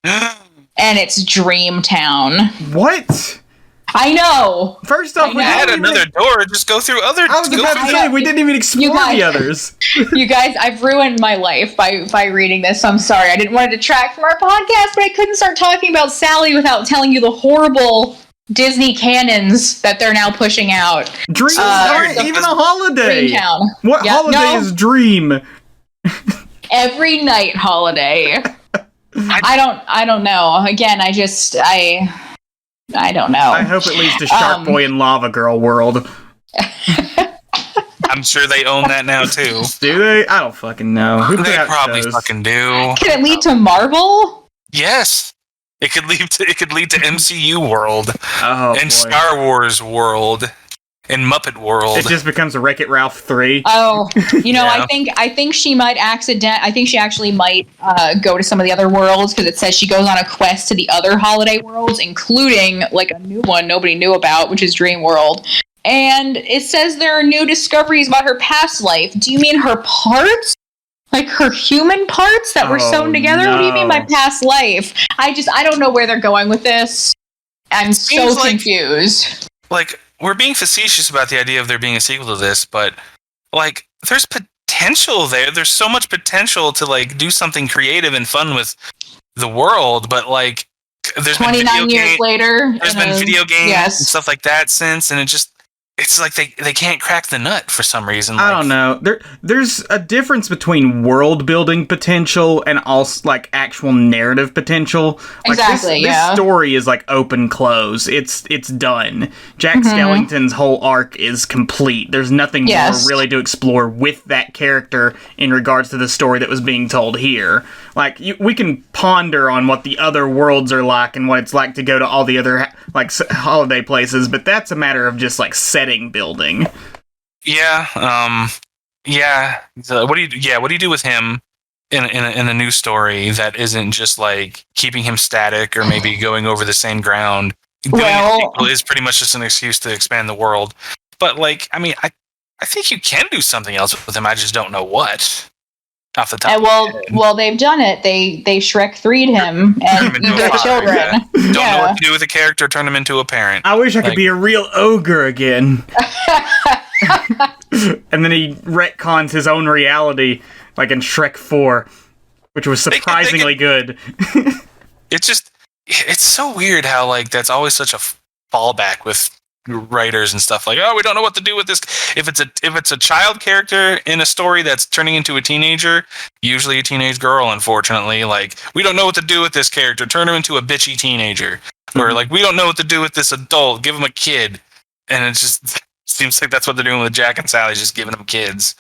and it's Dreamtown. What? I know. First off, we Add didn't even... another door. Just go through other. I was go about through to the- say, we didn't even explore guys- the others. You guys, I've ruined my life by reading this. I'm sorry. I didn't want to detract from our podcast, but I couldn't start talking about Sally without telling you the horrible Disney canons that they're now pushing out. Dreams Sorry. aren't even a holiday. Dreamtown. What Yeah, holiday no. is Dream? Every night holiday. I don't know. Again, I don't know. I hope it leads to Shark Boy and Lava Girl world. I'm sure they own that now too. Do they? I don't fucking know. Who put They out probably shows? fucking do. Can it lead to Marvel? Yes, it could lead to MCU world Oh, and boy. Star Wars world and Muppet world. It just becomes a Wreck-It Ralph 3. Oh, Yeah. I think she might I think she actually might go to some of the other worlds, because it says she goes on a quest to the other holiday worlds, including like a new one nobody knew about, which is Dream World. And it says there are new discoveries about her past life. Do you mean her parts? Like her human parts that were sewn together? What do you mean by no. past life? I don't know where they're going with this. I'm so Seems like- confused. Like, we're being facetious about the idea of there being a sequel to this, but like, there's potential there. There's so much potential to like do something creative and fun with the world, but like, there's been 29 years later. There's and been video games yes. and stuff like that since, and it's like they can't crack the nut for some reason. I Like, don't know. There's a difference between world building potential and also like actual narrative potential. Like, Exactly, this yeah. story is like open close. It's done. Jack Skellington's whole arc is complete. There's nothing Yes. more really to explore with that character in regards to the story that was being told here. Like we can ponder on what the other worlds are like and what it's like to go to all the other like holiday places, but that's a matter of just like setting building. Yeah. Yeah. So what do you do with him in a new story that isn't just like keeping him static or maybe going over the same ground? Doing a sequel is pretty much just an excuse to expand the world. But like, I mean, I think you can do something else with him. I just don't know what. Off the top. And well, they've done it. They Shrek 3'd him and Turn him into eat a their father, children. yeah. Don't know Yeah. what to do with a character. Turn him into a parent. I wish I could Like- be a real ogre again. And then he retcons his own reality, like in Shrek 4, which was They could- surprisingly good. It's so weird how like that's always such a fallback with writers and stuff. Like, oh, we don't know what to do with this. If it's a child character in a story that's turning into a teenager, usually a teenage girl, unfortunately, like we don't know what to do with this character. Turn her into a bitchy teenager, or like we don't know what to do with this adult. Give him a kid, and it just seems like that's what they're doing with Jack and Sally, just giving them kids.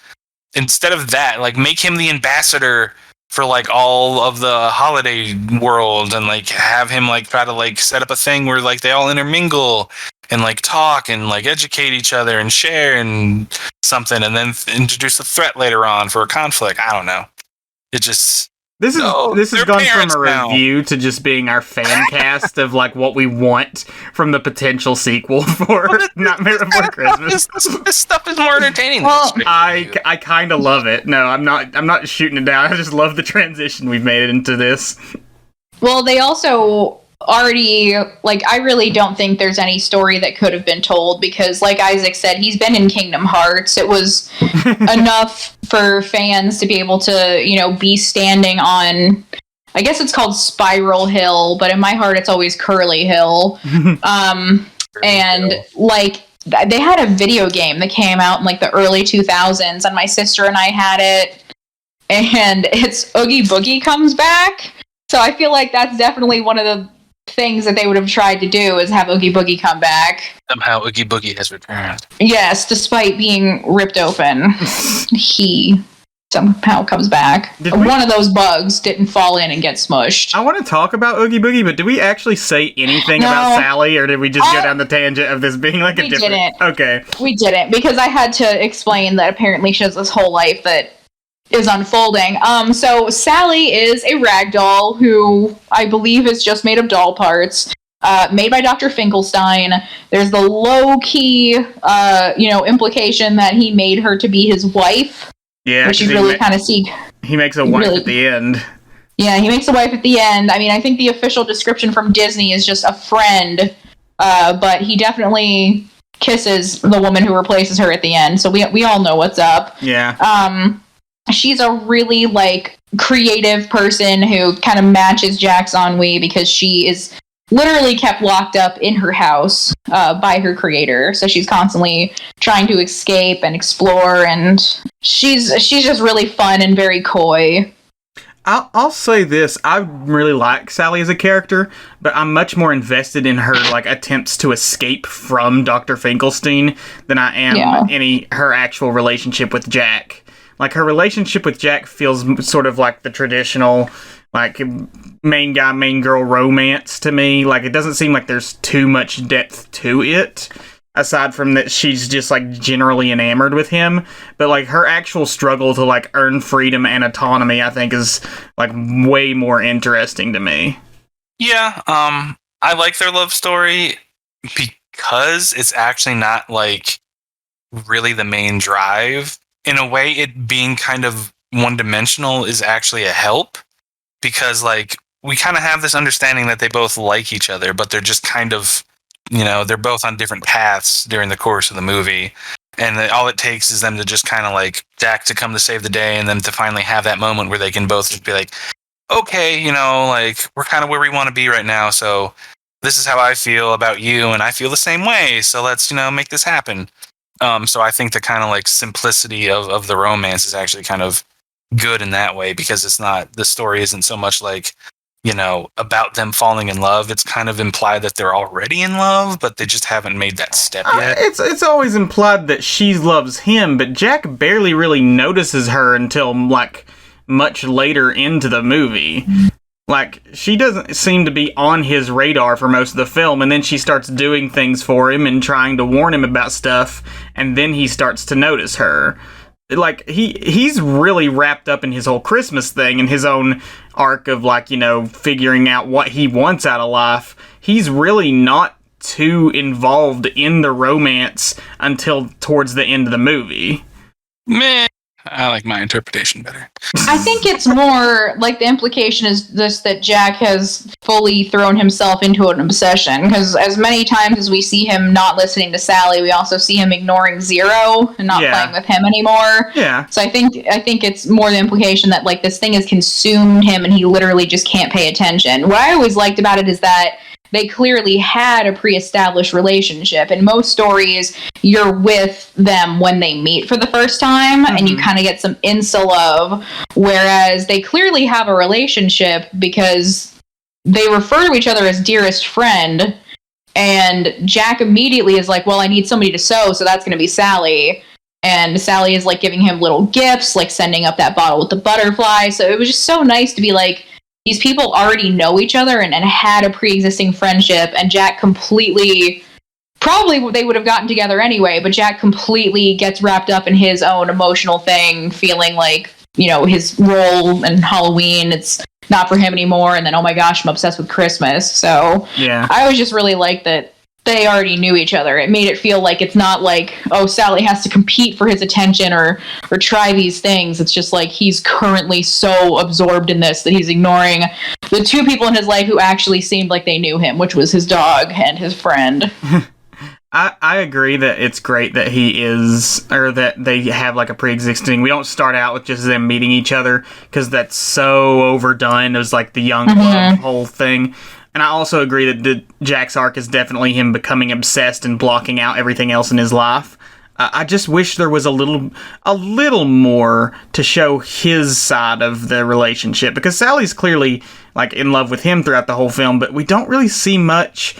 Instead of that, like make him the ambassador for like all of the holiday world, and like have him like try to like set up a thing where like they all intermingle and like talk and like educate each other and share and something, and then introduce a threat later on for a conflict. I don't know. It just This has they're gone from parents a now. review to just being our fan cast of like what we want from the potential sequel for Nightmare Before Christmas. This stuff is more entertaining. Well, than I kind of love it. No, I'm not shooting it down. I just love the transition we've made into this. Well, they also already, like, I really don't think there's any story that could have been told because, like Isaac said, he's been in Kingdom Hearts. It was enough for fans to be able to, you know, be standing on, I guess it's called Spiral Hill, but in my heart it's always Curly Hill. And, like, they had a video game that came out in, like, the early 2000s, and my sister and I had it, and it's Oogie Boogie comes back. So I feel like that's definitely one of the things that they would have tried to do is have Oogie Boogie come back. Somehow Oogie Boogie has returned. Yes, despite being ripped open, he somehow comes back. One of those bugs didn't fall in and get smushed. I want to talk about Oogie Boogie, but did we actually say anything about Sally, or did we just go down the tangent of this being like a different... Didn't. Okay. We didn't, because I had to explain that apparently she has this whole life that is unfolding. So Sally is a ragdoll who I believe is just made of doll parts, made by Dr. Finkelstein. There's the low-key, implication that he made her to be his wife. Yeah, which you really kind of see. He makes a wife at the end. Yeah, he makes a wife at the end. I mean, I think the official description from Disney is just a friend, but he definitely kisses the woman who replaces her at the end. So we all know what's up. Yeah. She's a really, like, creative person who kind of matches Jack's ennui because she is literally kept locked up in her house by her creator. So she's constantly trying to escape and explore, and she's just really fun and very coy. I'll say this, I really like Sally as a character, but I'm much more invested in her like attempts to escape from Dr. Finkelstein than I am her actual relationship with Jack. Like, her relationship with Jack feels sort of like the traditional, like, main guy, main girl romance to me. Like, it doesn't seem like there's too much depth to it, aside from that she's just, like, generally enamored with him. But, like, her actual struggle to, like, earn freedom and autonomy, I think, is, like, way more interesting to me. Yeah, I like their love story because it's actually not, like, really the main drive. In a way, it being kind of one-dimensional is actually a help because, like, we kind of have this understanding that they both like each other, but they're just kind of, you know, they're both on different paths during the course of the movie. And all it takes is them to just kind of, like, Jack to come to save the day and then to finally have that moment where they can both just be like, okay, you know, like, we're kind of where we want to be right now, so this is how I feel about you, and I feel the same way, so let's, you know, make this happen. So I think the kind of like simplicity of the romance is actually kind of good in that way because it's not, the story isn't so much like, you know, about them falling in love. It's kind of implied that they're already in love, but they just haven't made that step yet. It's always implied that she loves him, but Jack barely really notices her until like much later into the movie. Like, she doesn't seem to be on his radar for most of the film, and then she starts doing things for him and trying to warn him about stuff, and then he starts to notice her. Like, he's really wrapped up in his whole Christmas thing and his own arc of, like, you know, figuring out what he wants out of life. He's really not too involved in the romance until towards the end of the movie. Meh. I like my interpretation better. I think it's more like the implication is this, that Jack has fully thrown himself into an obsession, because as many times as we see him not listening to Sally, we also see him ignoring Zero and not playing with him anymore. Yeah. So I think it's more the implication that like this thing has consumed him and he literally just can't pay attention. What I always liked about it is that they clearly had a pre-established relationship. In most stories, you're with them when they meet for the first time, and you kind of get some insta-love, whereas they clearly have a relationship because they refer to each other as dearest friend, and Jack immediately is like, well, I need somebody to sew, so that's going to be Sally. And Sally is like giving him little gifts, like sending up that bottle with the butterfly. So it was just so nice to be like, these people already know each other and had a pre-existing friendship, and Jack completely, probably they would have gotten together anyway, but Jack completely gets wrapped up in his own emotional thing, feeling like his role in Halloween. It's not for him anymore. And then, oh my gosh, I'm obsessed with Christmas. So Yeah. I always just really like that they already knew each other. It made it feel like it's not like, oh, Sally has to compete for his attention or try these things. It's just like he's currently so absorbed in this that he's ignoring the two people in his life who actually seemed like they knew him, which was his dog and his friend. I agree that it's great that he is, or that they have like a pre-existing. We don't start out with just them meeting each other because that's so overdone. It was like the young love whole thing. And I also agree that Jack's arc is definitely him becoming obsessed and blocking out everything else in his life. I just wish there was a little more to show his side of the relationship, because Sally's clearly like in love with him throughout the whole film, but we don't really see much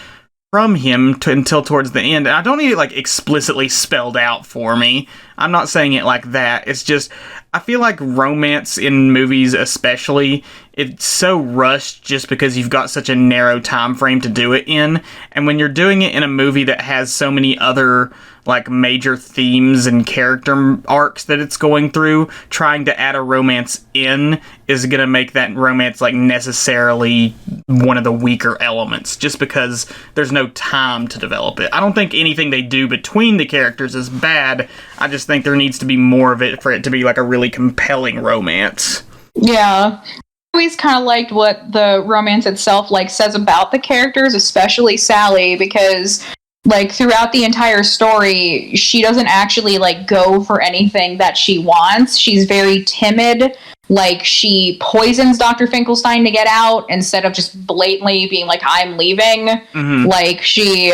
from him until towards the end. And I don't need it like explicitly spelled out for me. I'm not saying it like that. It's just, I feel like romance in movies especially, it's so rushed just because you've got such a narrow time frame to do it in. And when you're doing it in a movie that has so many other like major themes and character arcs that it's going through, trying to add a romance in is going to make that romance like necessarily one of the weaker elements, just because there's no time to develop it. I don't think anything they do between the characters is bad. I just think there needs to be more of it for it to be like a really compelling romance. Yeah. I always kind of liked what the romance itself like says about the characters, especially Sally, because like throughout the entire story, she doesn't actually like go for anything that she wants. She's very timid. Like she poisons Dr. Finkelstein to get out instead of just blatantly being like, I'm leaving. Mm-hmm. Like she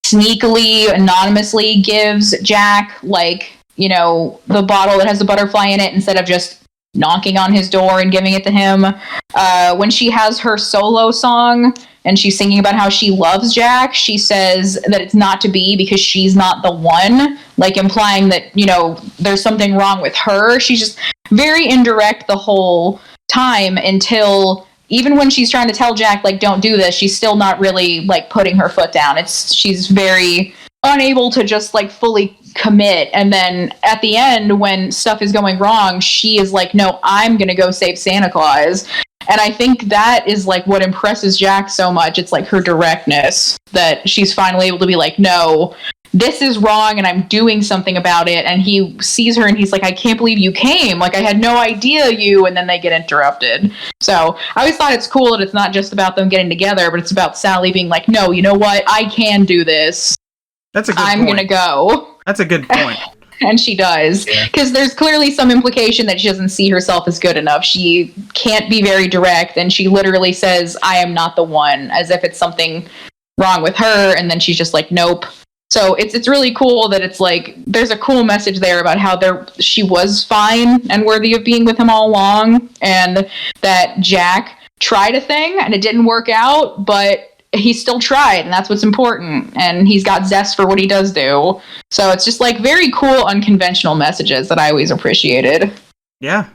sneakily, anonymously gives Jack like, the bottle that has the butterfly in it instead of just knocking on his door and giving it to him. When she has her solo song and she's singing about how she loves Jack, she says that it's not to be because she's not the one, like implying that, there's something wrong with her. She's just very indirect the whole time until even when she's trying to tell Jack, like, don't do this, she's still not really like putting her foot down. She's very unable to just like fully commit. And then at the end, when stuff is going wrong, she is like, no, I'm gonna go save Santa Claus. And I think that is like what impresses Jack so much. It's like her directness, that she's finally able to be like, no, this is wrong and I'm doing something about it. And he sees her and he's like, I can't believe you came. Like, I had no idea you. And then they get interrupted. So I always thought it's cool that it's not just about them getting together, but it's about Sally being like, no, you know what? I can do this. That's a good I'm point. gonna go. That's a good point. And she does. Because there's clearly some implication that she doesn't see herself as good enough. She can't be very direct, and she literally says, I am not the one, as if it's something wrong with her, and then she's just like, nope. So it's really cool that it's like, there's a cool message there about how she was fine and worthy of being with him all along, and that Jack tried a thing, and it didn't work out, but he still tried, and that's what's important, and he's got zest for what he does do. So it's just like very cool, unconventional messages that I always appreciated. Yeah.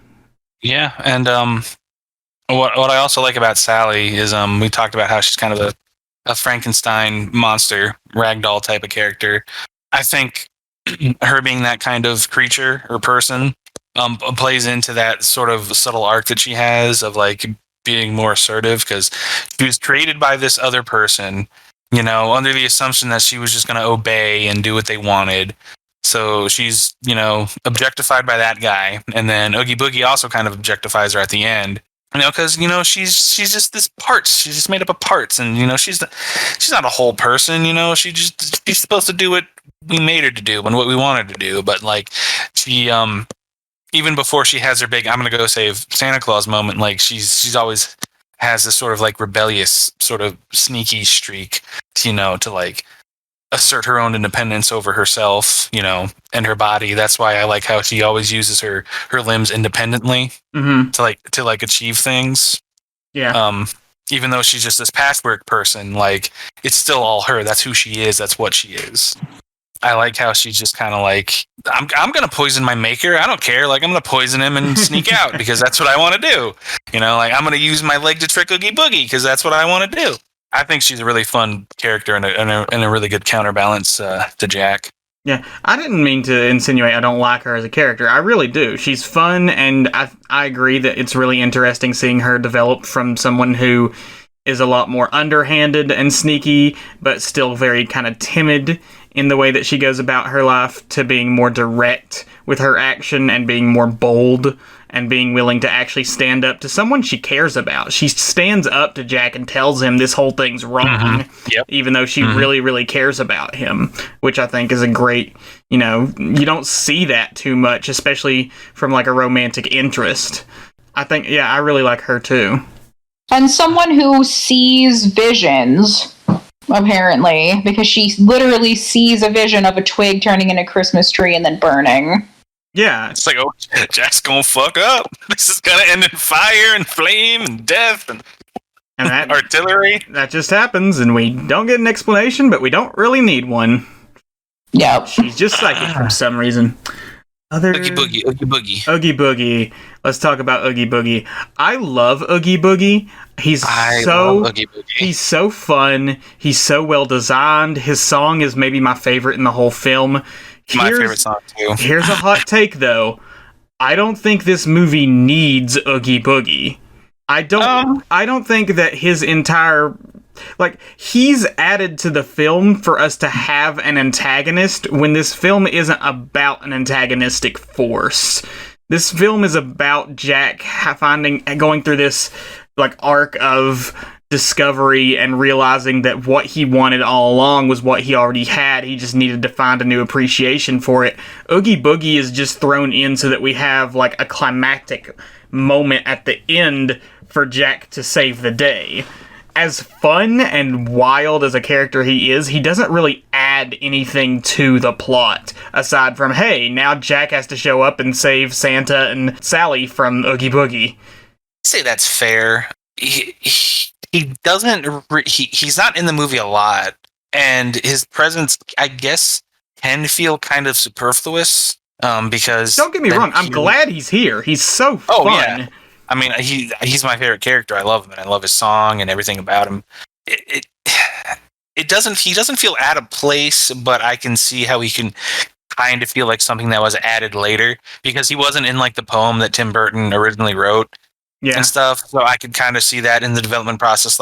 And what I also like about Sally is we talked about how she's kind of a Frankenstein monster, ragdoll type of character. I think her being that kind of creature or person plays into that sort of subtle arc that she has of like being more assertive, because she was created by this other person, under the assumption that she was just going to obey and do what they wanted. So she's, objectified by that guy. And then Oogie Boogie also kind of objectifies her at the end, because, she's just this parts. She's just made up of parts. And, she's not a whole person, she's supposed to do what we made her to do and what we wanted to do. But like she, even before she has her big I'm gonna go save Santa Claus moment, like she's always has this sort of like rebellious sort of sneaky streak, to like assert her own independence over herself, and her body. That's why I like how she always uses her limbs independently to achieve things. Yeah. Even though she's just this patchwork person, like it's still all her. That's who she is. That's what she is. I like how she's just kind of like, I'm going to poison my maker. I don't care. Like, I'm going to poison him and sneak out because that's what I want to do. Like I'm going to use my leg to trick Oogie Boogie because that's what I want to do. I think she's a really fun character and a really good counterbalance to Jack. Yeah, I didn't mean to insinuate I don't like her as a character. I really do. She's fun, and I agree that it's really interesting seeing her develop from someone who is a lot more underhanded and sneaky, but still very kind of timid in the way that she goes about her life, to being more direct with her action and being more bold and being willing to actually stand up to someone she cares about. She stands up to Jack and tells him this whole thing's wrong, even though she really, really cares about him, which I think is a great, you don't see that too much, especially from like a romantic interest. I think, I really like her too. And someone who sees visions, apparently, because she literally sees a vision of a twig turning into a Christmas tree and then burning. Yeah. It's like, oh, Jack's gonna fuck up. This is gonna end in fire and flame and death and that artillery. That just happens, and we don't get an explanation, but we don't really need one. Yep. She's just psychic for some reason. Oogie Boogie. Oogie Boogie. Let's talk about Oogie Boogie. I love Oogie Boogie. I love Oogie Boogie. He's so fun. He's so well designed. His song is maybe my favorite in the whole film. My favorite song too. Here's a hot take though. I don't think this movie needs Oogie Boogie. I don't think that his entire he's added to the film for us to have an antagonist when this film isn't about an antagonistic force. This film is about Jack going through this arc of discovery and realizing that what he wanted all along was what he already had. He just needed to find a new appreciation for it. Oogie Boogie is just thrown in so that we have a climactic moment at the end for Jack to save the day. As fun and wild as a character he is, he doesn't really add anything to the plot, aside from, hey, now Jack has to show up and save Santa and Sally from Oogie Boogie. I'd say that's fair. He doesn't. He's not in the movie a lot, and his presence, I guess, can feel kind of superfluous. Because don't get me wrong, I'm glad he's here. He's so fun. Oh yeah, I mean, he's my favorite character. I love him, and I love his song and everything about him. It doesn't. He doesn't feel out of place, but I can see how he can kind of feel like something that was added later, because he wasn't in the poem that Tim Burton originally wrote. Yeah. And stuff, so I could kind of see that in the development process.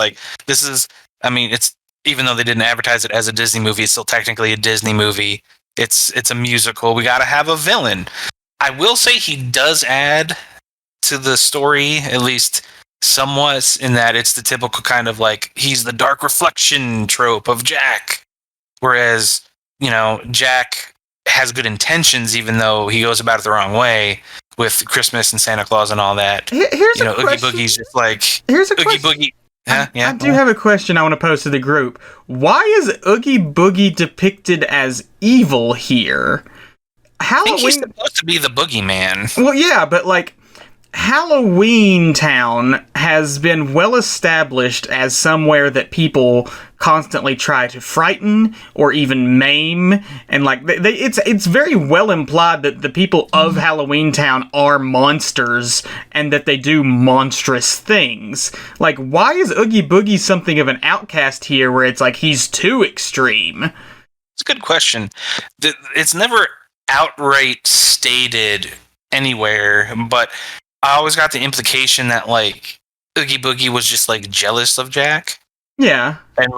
This is, I mean, it's, even though they didn't advertise it as a Disney movie, it's still technically a Disney movie. It's a musical. We got to have a villain. I will say he does add to the story, at least somewhat, in that it's the typical kind of he's the dark reflection trope of Jack, whereas Jack has good intentions, even though he goes about it the wrong way. With Christmas and Santa Claus and all that. Here's a Oogie question. Boogie's just Here's a Oogie question. Boogie. Yeah, I do have a question I want to pose to the group. Why is Oogie Boogie depicted as evil here? I think he's supposed to be the boogeyman. Well, yeah, but Halloween Town has been well established as somewhere that people constantly try to frighten or even maim, and it's very well implied that the people of Halloween Town are monsters and that they do monstrous things. Why is Oogie Boogie something of an outcast here, where it's he's too extreme? It's a good question. It's never outright stated anywhere, but I always got the implication that Oogie Boogie was just jealous of Jack. Yeah. And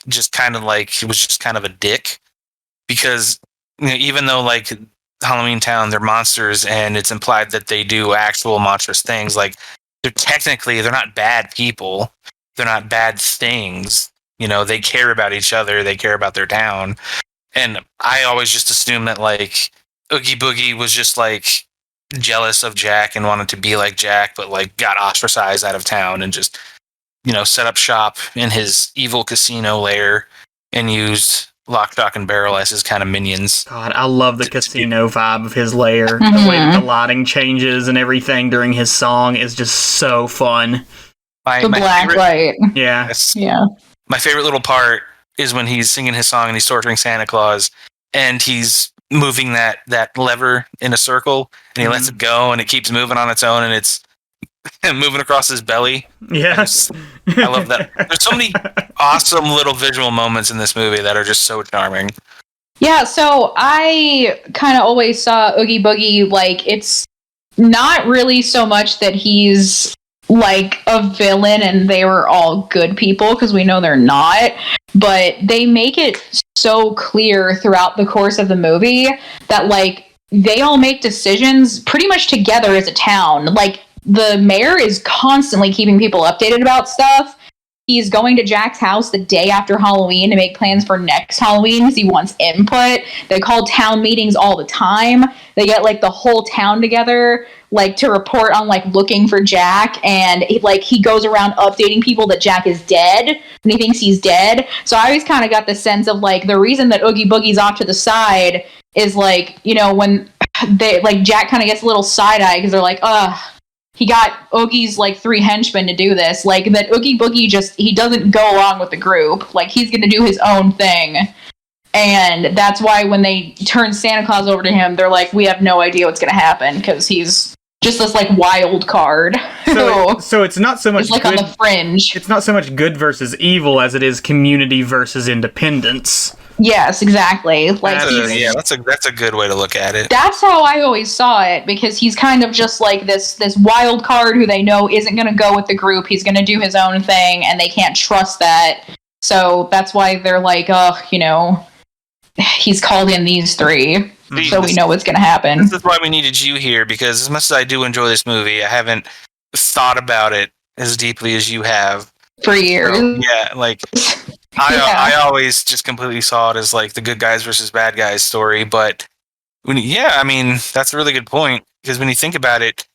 just kind of he was just kind of a dick, because even though Halloween Town, they're monsters, and it's implied that they do actual monstrous things, they're not bad people. They're not bad things. They care about each other. They care about their town. And I always just assumed that Oogie Boogie was just jealous of Jack and wanted to be like Jack, but got ostracized out of town and just set up shop in his evil casino lair and used Lock, Stock, and Barrel as his kind of minions. God, I love the casino vibe of his lair. The way that the lighting changes and everything during his song is just so fun. The black light. Yeah. Yeah. My favorite little part is when he's singing his song and he's torturing Santa Claus, and he's moving that lever in a circle, and he lets it go, and it keeps moving on its own, and it's moving across his belly. Yes. I love that. There's so many awesome little visual moments in this movie that are just so charming. Yeah, so I kind of always saw Oogie Boogie like it's not really so much that he's like a villain and they were all good people because we know they're not, but they make it so clear throughout the course of the movie that like they all make decisions pretty much together as a town. Like the mayor is constantly keeping people updated about stuff. He's going to Jack's house the day after Halloween to make plans for next Halloween because he wants input. They call town meetings all the time. They get like the whole town together, like to report on like looking for Jack, and he goes around updating people that Jack is dead and he thinks he's dead. So I always kind of got the sense of like the reason that Oogie Boogie's off to the side is like, you know, when they like Jack kind of gets a little side eye because they're like, he got Oogie's like 3 henchmen to do this. Like that Oogie Boogie he doesn't go along with the group. Like he's gonna do his own thing. And that's why when they turn Santa Claus over to him, they're like, we have no idea what's gonna happen because he's just this like wild card. So it's not so much like good, on the fringe. It's not so much good versus evil as it is community versus independence. Yes, exactly. Like that's a good way to look at it. That's how I always saw it because he's kind of just like this wild card who they know isn't going to go with the group. He's going to do his own thing, and they can't trust that. So that's why they're like, you know, he's called in these 3, so we know what's going to happen. This is why we needed you here, because as much as I do enjoy this movie, I haven't thought about it as deeply as you have for years. So, yeah, like. I always just completely saw it as like the good guys versus bad guys story, but I mean, that's a really good point because when you think about it,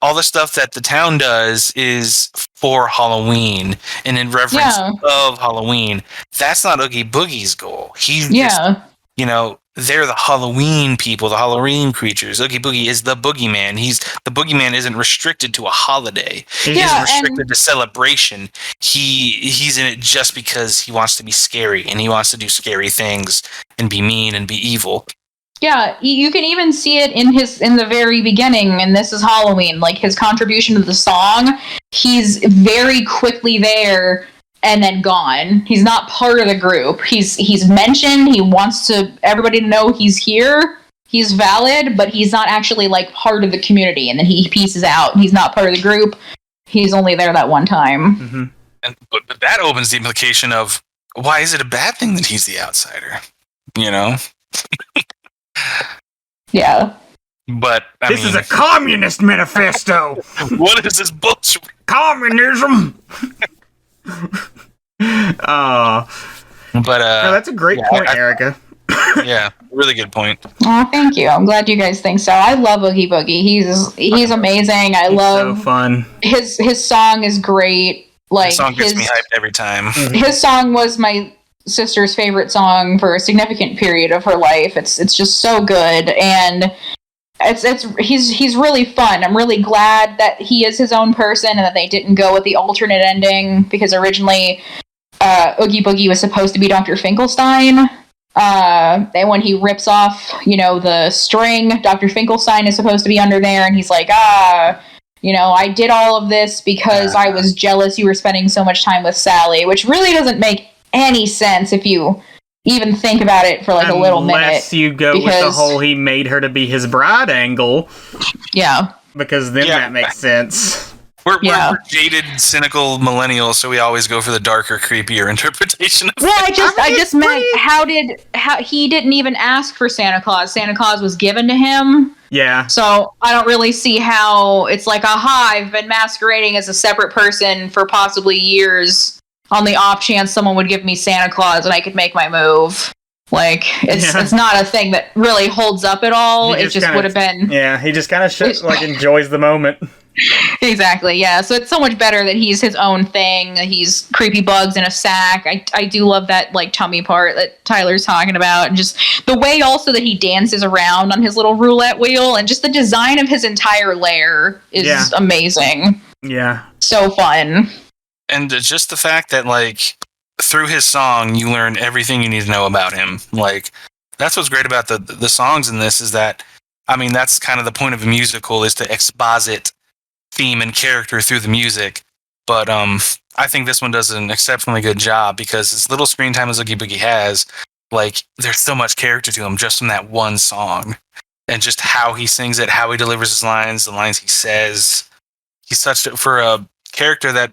all the stuff that the town does is for Halloween and in reverence of Halloween. That's not Oogie Boogie's goal. He's just, you know, they're the Halloween people, the Halloween creatures. Oogie Boogie is the boogeyman. The boogeyman isn't restricted to a holiday. He's restricted to celebration. He's in it just because he wants to be scary and he wants to do scary things and be mean and be evil. Yeah, you can even see it in the very beginning, and this is Halloween, like his contribution to the song. He's very quickly there and then gone. He's not part of the group. He's mentioned. He wants everybody to know he's here. He's valid, but he's not actually like part of the community. And then he pieces out. He's not part of the group. He's only there that one time. Mm-hmm. But that opens the implication of why is it a bad thing that he's the outsider? You know? Yeah. But this is a communist manifesto. What is this bullshit? Communism. But no, that's a great point, Erica. Yeah, really good point. Oh, thank you. I'm glad you guys think so. I love Oogie Boogie. He's amazing. He's love so fun. His song is great. Like his song gets me hyped every time. His song was my sister's favorite song for a significant period of her life. It's just so good, and he's really fun. I'm really glad that he is his own person and that they didn't go with the alternate ending because originally Oogie Boogie was supposed to be Dr. Finkelstein. And when he rips off, you know, the string, Dr. Finkelstein is supposed to be under there, and he's like, you know, I did all of this because I was jealous you were spending so much time with Sally, which really doesn't make any sense if you even think about it for like a little minute. Unless you go with the whole he made her to be his bride angle. Yeah. Because then that makes sense. We're jaded, cynical millennials, so we always go for the darker, creepier interpretation of Well, I just meant how he didn't even ask for Santa Claus. Santa Claus was given to him. Yeah. So I don't really see how it's like, I've been masquerading as a separate person for possibly years on the off chance someone would give me Santa Claus and I could make my move. Like, it's not a thing that really holds up at all. It just would have been... Yeah, he just kind of enjoys the moment. Exactly, yeah. So it's so much better that he's his own thing, that he's creepy bugs in a sack. I do love that, like, tummy part that Tyler's talking about. And just the way also that he dances around on his little roulette wheel, and just the design of his entire lair is amazing. Yeah. So fun. And just the fact that, like, through his song, you learn everything you need to know about him. Like, that's what's great about the songs in this is that, I mean, that's kind of the point of a musical is to exposit theme and character through the music. But I think this one does an exceptionally good job because as little screen time as Oogie Boogie has, like there's so much character to him just from that one song, and just how he sings it, how he delivers his lines, the lines he says. He's such for a character that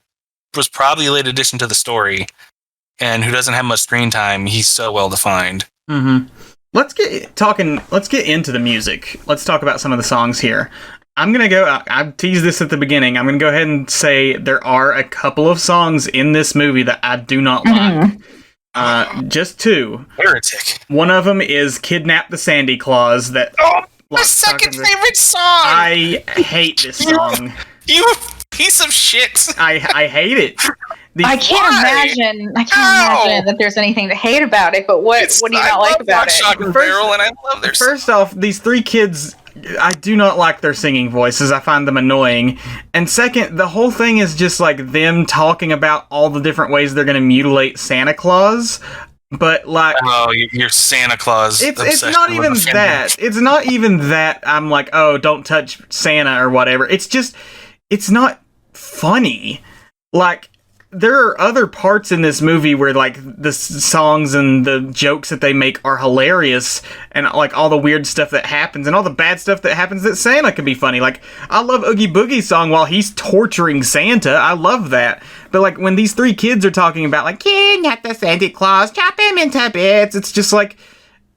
was probably a late addition to the story, and who doesn't have much screen time. He's so well defined. Mm-hmm. Let's get into the music. Let's talk about some of the songs here. I'm going to go, I teased this at the beginning. I'm going to go ahead and say there are a couple of songs in this movie that I do not like. Just two. Heretic. One of them is Kidnap the Sandy Claus. My second favorite song! I hate this song. You piece of shit! I hate it. I can't imagine that there's anything to hate about it, but what do you not like about it? Shotgun Barrel, and I love their First off, these three kids, I do not like their singing voices. I find them annoying. And second, the whole thing is just like them talking about all the different ways they're going to mutilate Santa Claus. But like, oh, your Santa Claus. It's not even that. It's not even that. I'm like, oh, don't touch Santa or whatever. It's just, it's not funny. Like, there are other parts in this movie where, like, the songs and the jokes that they make are hilarious, and, like, all the weird stuff that happens, and all the bad stuff that happens that Santa can be funny. Like, I love Oogie Boogie's song while he's torturing Santa. I love that. But, like, when these three kids are talking about, like, kidnap the Santa Claus, chop him into bits, it's just like,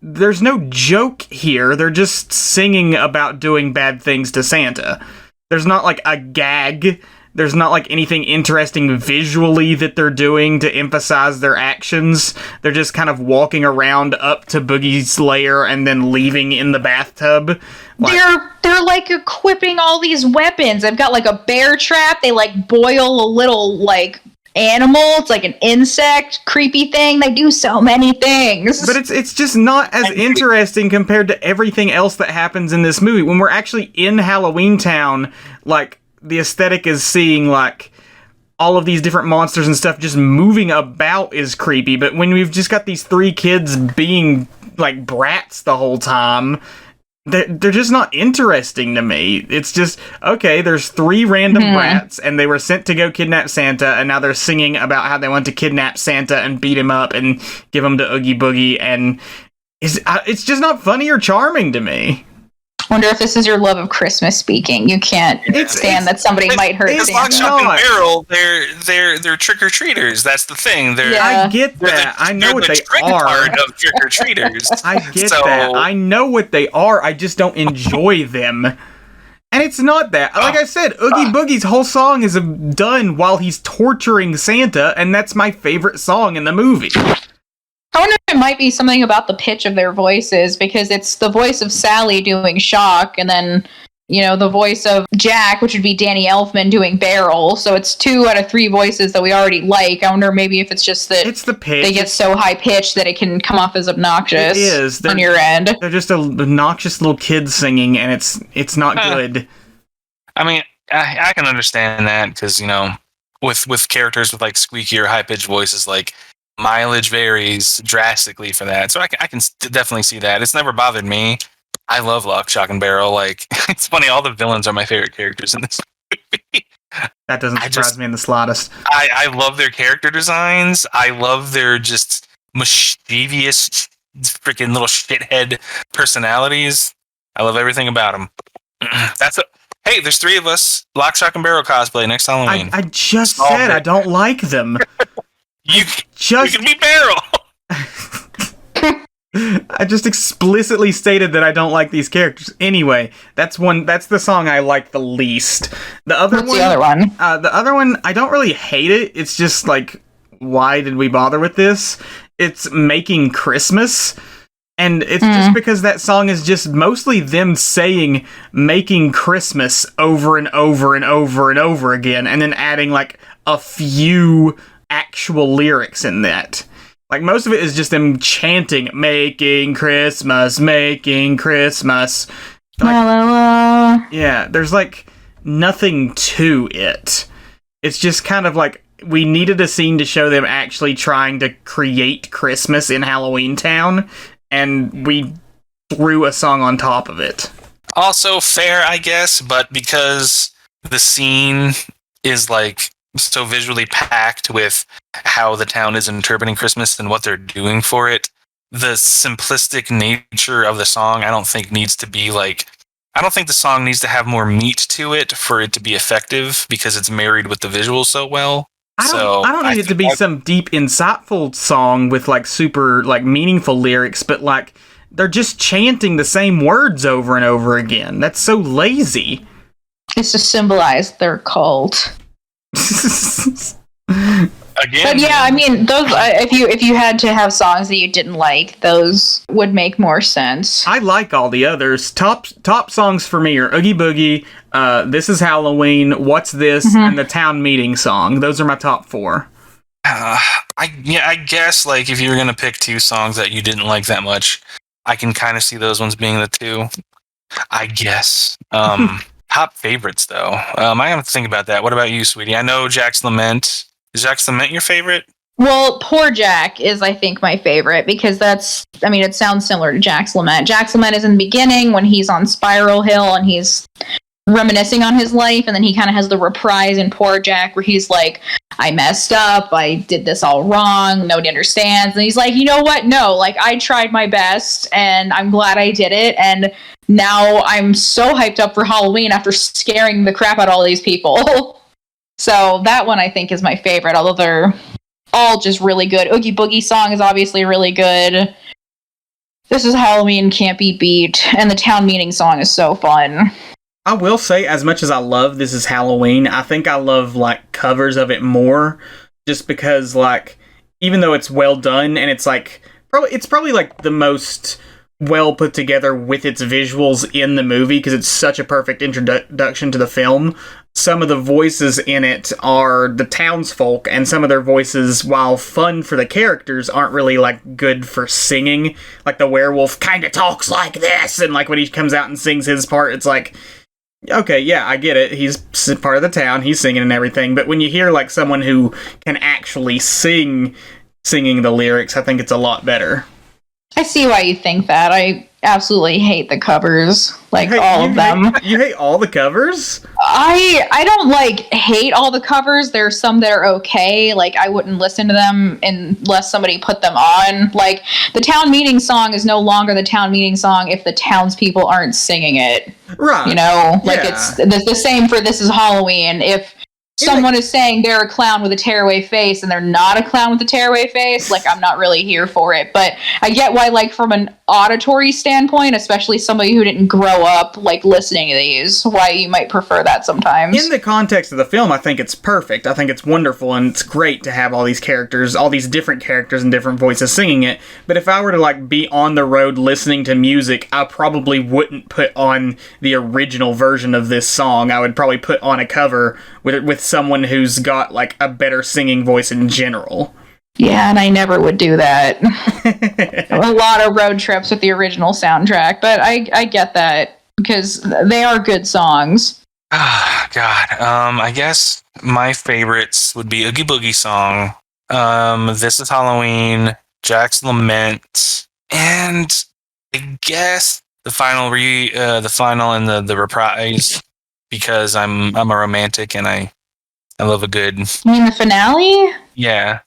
there's no joke here. They're just singing about doing bad things to Santa. There's not, like, a gag. There's not, like, anything interesting visually that they're doing to emphasize their actions. They're just kind of walking around up to Boogie's lair and then leaving in the bathtub. Like, they're like equipping all these weapons. They've got like a bear trap. They like boil a little like animal. It's like an insect, creepy thing. They do so many things. But it's just not as interesting compared to everything else that happens in this movie. When we're actually in Halloween Town, like, the aesthetic is seeing, like, all of these different monsters and stuff just moving about is creepy, but when we've just got these three kids being, like, brats the whole time, they're just not interesting to me. It's just, okay, there's three random brats, and they were sent to go kidnap Santa, and now they're singing about how they want to kidnap Santa and beat him up and give him to Oogie Boogie, and it's just not funny or charming to me. Wonder if this is your love of Christmas speaking. You can't stand that somebody might hurt Santa. It's Lock, Shock, and Barrel. They're trick-or-treaters. That's the thing. I get that. I know what they are. Part of trick-or-treaters. I get that. I know what they are. I just don't enjoy them. And it's not that. Like I said, Oogie Boogie's whole song is done while he's torturing Santa, and that's my favorite song in the movie. I wonder if it might be something about the pitch of their voices, because it's the voice of Sally doing Shock, and then, you know, the voice of Jack, which would be Danny Elfman, doing Barrel. So it's 2 out of 3 voices that we already like. I wonder maybe if it's just that it's the pitch. They get so high-pitched that it can come off as obnoxious. It is. On your end. They're just obnoxious little kids singing, and it's not good. I mean, I can understand that, because, you know, with characters with, like, squeaky or high-pitched voices, like, mileage varies drastically for that, so I can definitely see that. It's never bothered me. I love Lock, Shock, and Barrel. Like, it's funny, all the villains are my favorite characters in this movie. That doesn't surprise me in the slightest. I love their character designs. I love their just mischievous, freaking little shithead personalities. I love everything about them. Hey, there's 3 of us. Lock, Shock, and Barrel cosplay next Halloween. I just said I don't like them. You can be Barrel. I just explicitly stated that I don't like these characters. Anyway, that's the song I like the least. The other one, the other one, I don't really hate it. It's just like, why did we bother with this? It's Making Christmas. And it's just because that song is just mostly them saying Making Christmas over and over and over and over again, and then adding like a few actual lyrics in that. Like, most of it is just them chanting Making Christmas, Making Christmas. Like, yeah, there's like nothing to it. It's just kind of like, we needed a scene to show them actually trying to create Christmas in Halloween Town, and we threw a song on top of it. Also fair, I guess, but because the scene is like so visually packed with how the town is interpreting Christmas and what they're doing for it, the simplistic nature of the song, I don't think needs to be like. I don't think the song needs to have more meat to it for it to be effective because it's married with the visuals so well. I don't need it to be some deep, insightful song with like super like meaningful lyrics, but like they're just chanting the same words over and over again. That's so lazy. It's to symbolize their cult. Again, but yeah, I mean, those. If you had to have songs that you didn't like, those would make more sense. I like all the others. Top songs for me are Oogie Boogie, This Is Halloween, What's This, and the Town Meeting song. Those are my top 4. I guess like if you were gonna pick 2 songs that you didn't like that much, I can kind of see those ones being the 2. I guess. Top favorites though. I have to think about that. What about you, sweetie? I know Jack's Lament. Is Jack's Lament your favorite? Well, Poor Jack is, I think, my favorite because it sounds similar to Jack's Lament. Jack's Lament is in the beginning when he's on Spiral Hill and he's reminiscing on his life, and then he kind of has the reprise in Poor Jack where he's like, I messed up, I did this all wrong, nobody understands. And he's like, you know what? No, like, I tried my best, and I'm glad I did it, and now I'm so hyped up for Halloween after scaring the crap out of all these people. So that one I think is my favorite, although they're all just really good. Oogie Boogie song is obviously really good. This Is Halloween can't be beat, and the Town Meeting song is so fun. I will say, as much as I love This Is Halloween, I think I love like covers of it more, just because like even though it's well done and it's like probably like the most well put together with its visuals in the movie because it's such a perfect introduction to the film. Some of the voices in it are the townsfolk, and some of their voices, while fun for the characters, aren't really like good for singing. Like the werewolf kind of talks like this, and like when he comes out and sings his part, it's like, okay, yeah, I get it. He's part of the town, he's singing and everything. But when you hear like someone who can actually singing the lyrics, I think it's a lot better. I see why you think that. I absolutely hate the covers, like all of them. You hate all the covers? I don't like hate all the covers. There's some that are okay. Like I wouldn't listen to them unless somebody put them on. Like the Town Meeting song is no longer the Town Meeting song if the townspeople aren't singing it. Right. You know, like Yeah. it's the same for This Is Halloween. If someone is saying they're a clown with a tearaway face and they're not a clown with a tearaway face, like I'm not really here for it. But I get why, like from an auditory standpoint, especially somebody who didn't grow up like listening to these, why you might prefer that sometimes. In the context of the film, I think it's perfect. I think it's wonderful, and it's great to have all these characters, all these different characters and different voices singing it. But if I were to like be on the road listening to music, I probably wouldn't put on the original version of this song. I would probably put on a cover with someone who's got like a better singing voice in general. Yeah, and I never would do that. A lot of road trips with the original soundtrack, but I get that because they are good songs. Ah, God. I guess my favorites would be Oogie Boogie song, This Is Halloween, Jack's Lament, and I guess the final and the reprise, because I'm a romantic and I love a good. You mean the finale? Yeah.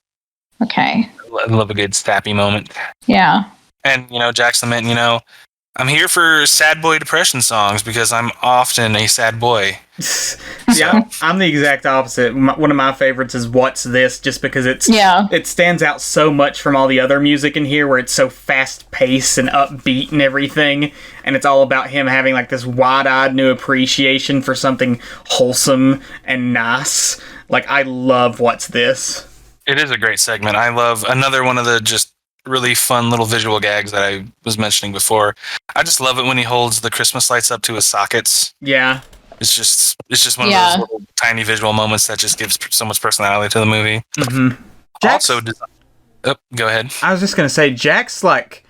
Okay. I love a good sappy moment. Yeah. And, Jack's Lament, I'm here for sad boy depression songs because I'm often a sad boy. Yeah, I'm the exact opposite. One of my favorites is What's This, just because it stands out so much from all the other music in here where it's so fast-paced and upbeat and everything, and it's all about him having like this wide-eyed new appreciation for something wholesome and nice. Like, I love What's This. It is a great segment. I love another one of the just really fun little visual gags that I was mentioning before. I just love it when he holds the Christmas lights up to his sockets. Yeah. It's just one of those little tiny visual moments that just gives so much personality to the movie. Mm-hmm. Go ahead. I was just going to say, Jack's like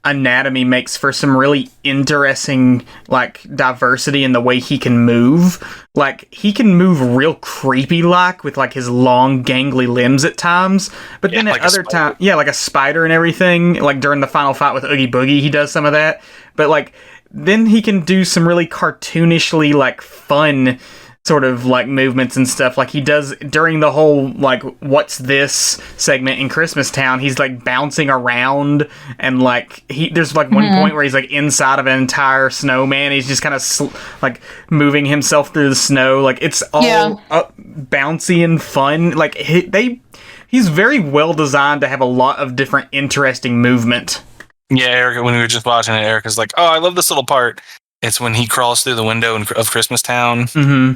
anatomy makes for some really interesting like diversity in the way he can move. Like he can move real creepy with like his long gangly limbs at times, but then at other times, like a spider and everything. Like during the final fight with Oogie Boogie, he does some of that. But like then he can do some really cartoonishly like fun sort of like movements and stuff like he does during the whole like what's this segment in Christmas Town. He's like bouncing around and like there's like one point where he's like inside of an entire snowman. He's just kind of like moving himself through the snow. Like it's all bouncy and fun. Like he's very well designed to have a lot of different interesting movement. Yeah, Erica, when we were just watching it, Erica's like, "Oh, I love this little part." It's when he crawls through the window of Christmas Town,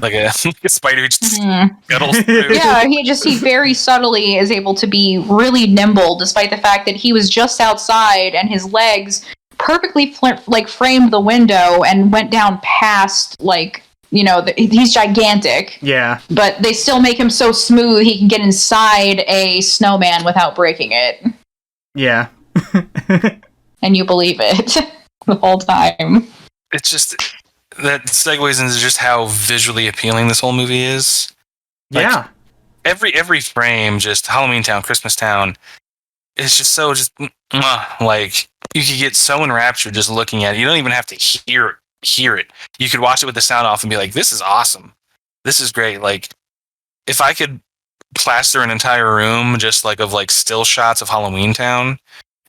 like a spider who just scuttles through. Yeah, he very subtly is able to be really nimble, despite the fact that he was just outside and his legs perfectly framed the window and went down past, like, you know, he's gigantic. Yeah. But they still make him so smooth he can get inside a snowman without breaking it. Yeah. And you believe it the whole time. It's just that segues into just how visually appealing this whole movie is. Like, yeah. Every frame, just Halloween Town, Christmas Town, is just so like you could get so enraptured just looking at it. You don't even have to hear it. You could watch it with the sound off and be like, "This is awesome. This is great." Like if I could plaster an entire room just like of like still shots of Halloween Town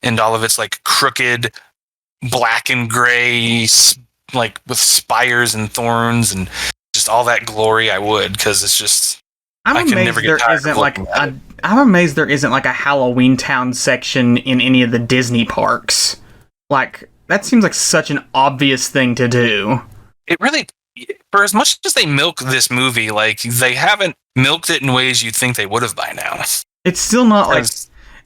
and all of its like crooked black and gray, like with spires and thorns and just all that glory, I would, because it's just I'm amazed there isn't like a Halloween Town section in any of the Disney parks. Like that seems like such an obvious thing to do. It really, for as much as they milk this movie, like they haven't milked it in ways you'd think they would have by now. It's still not like,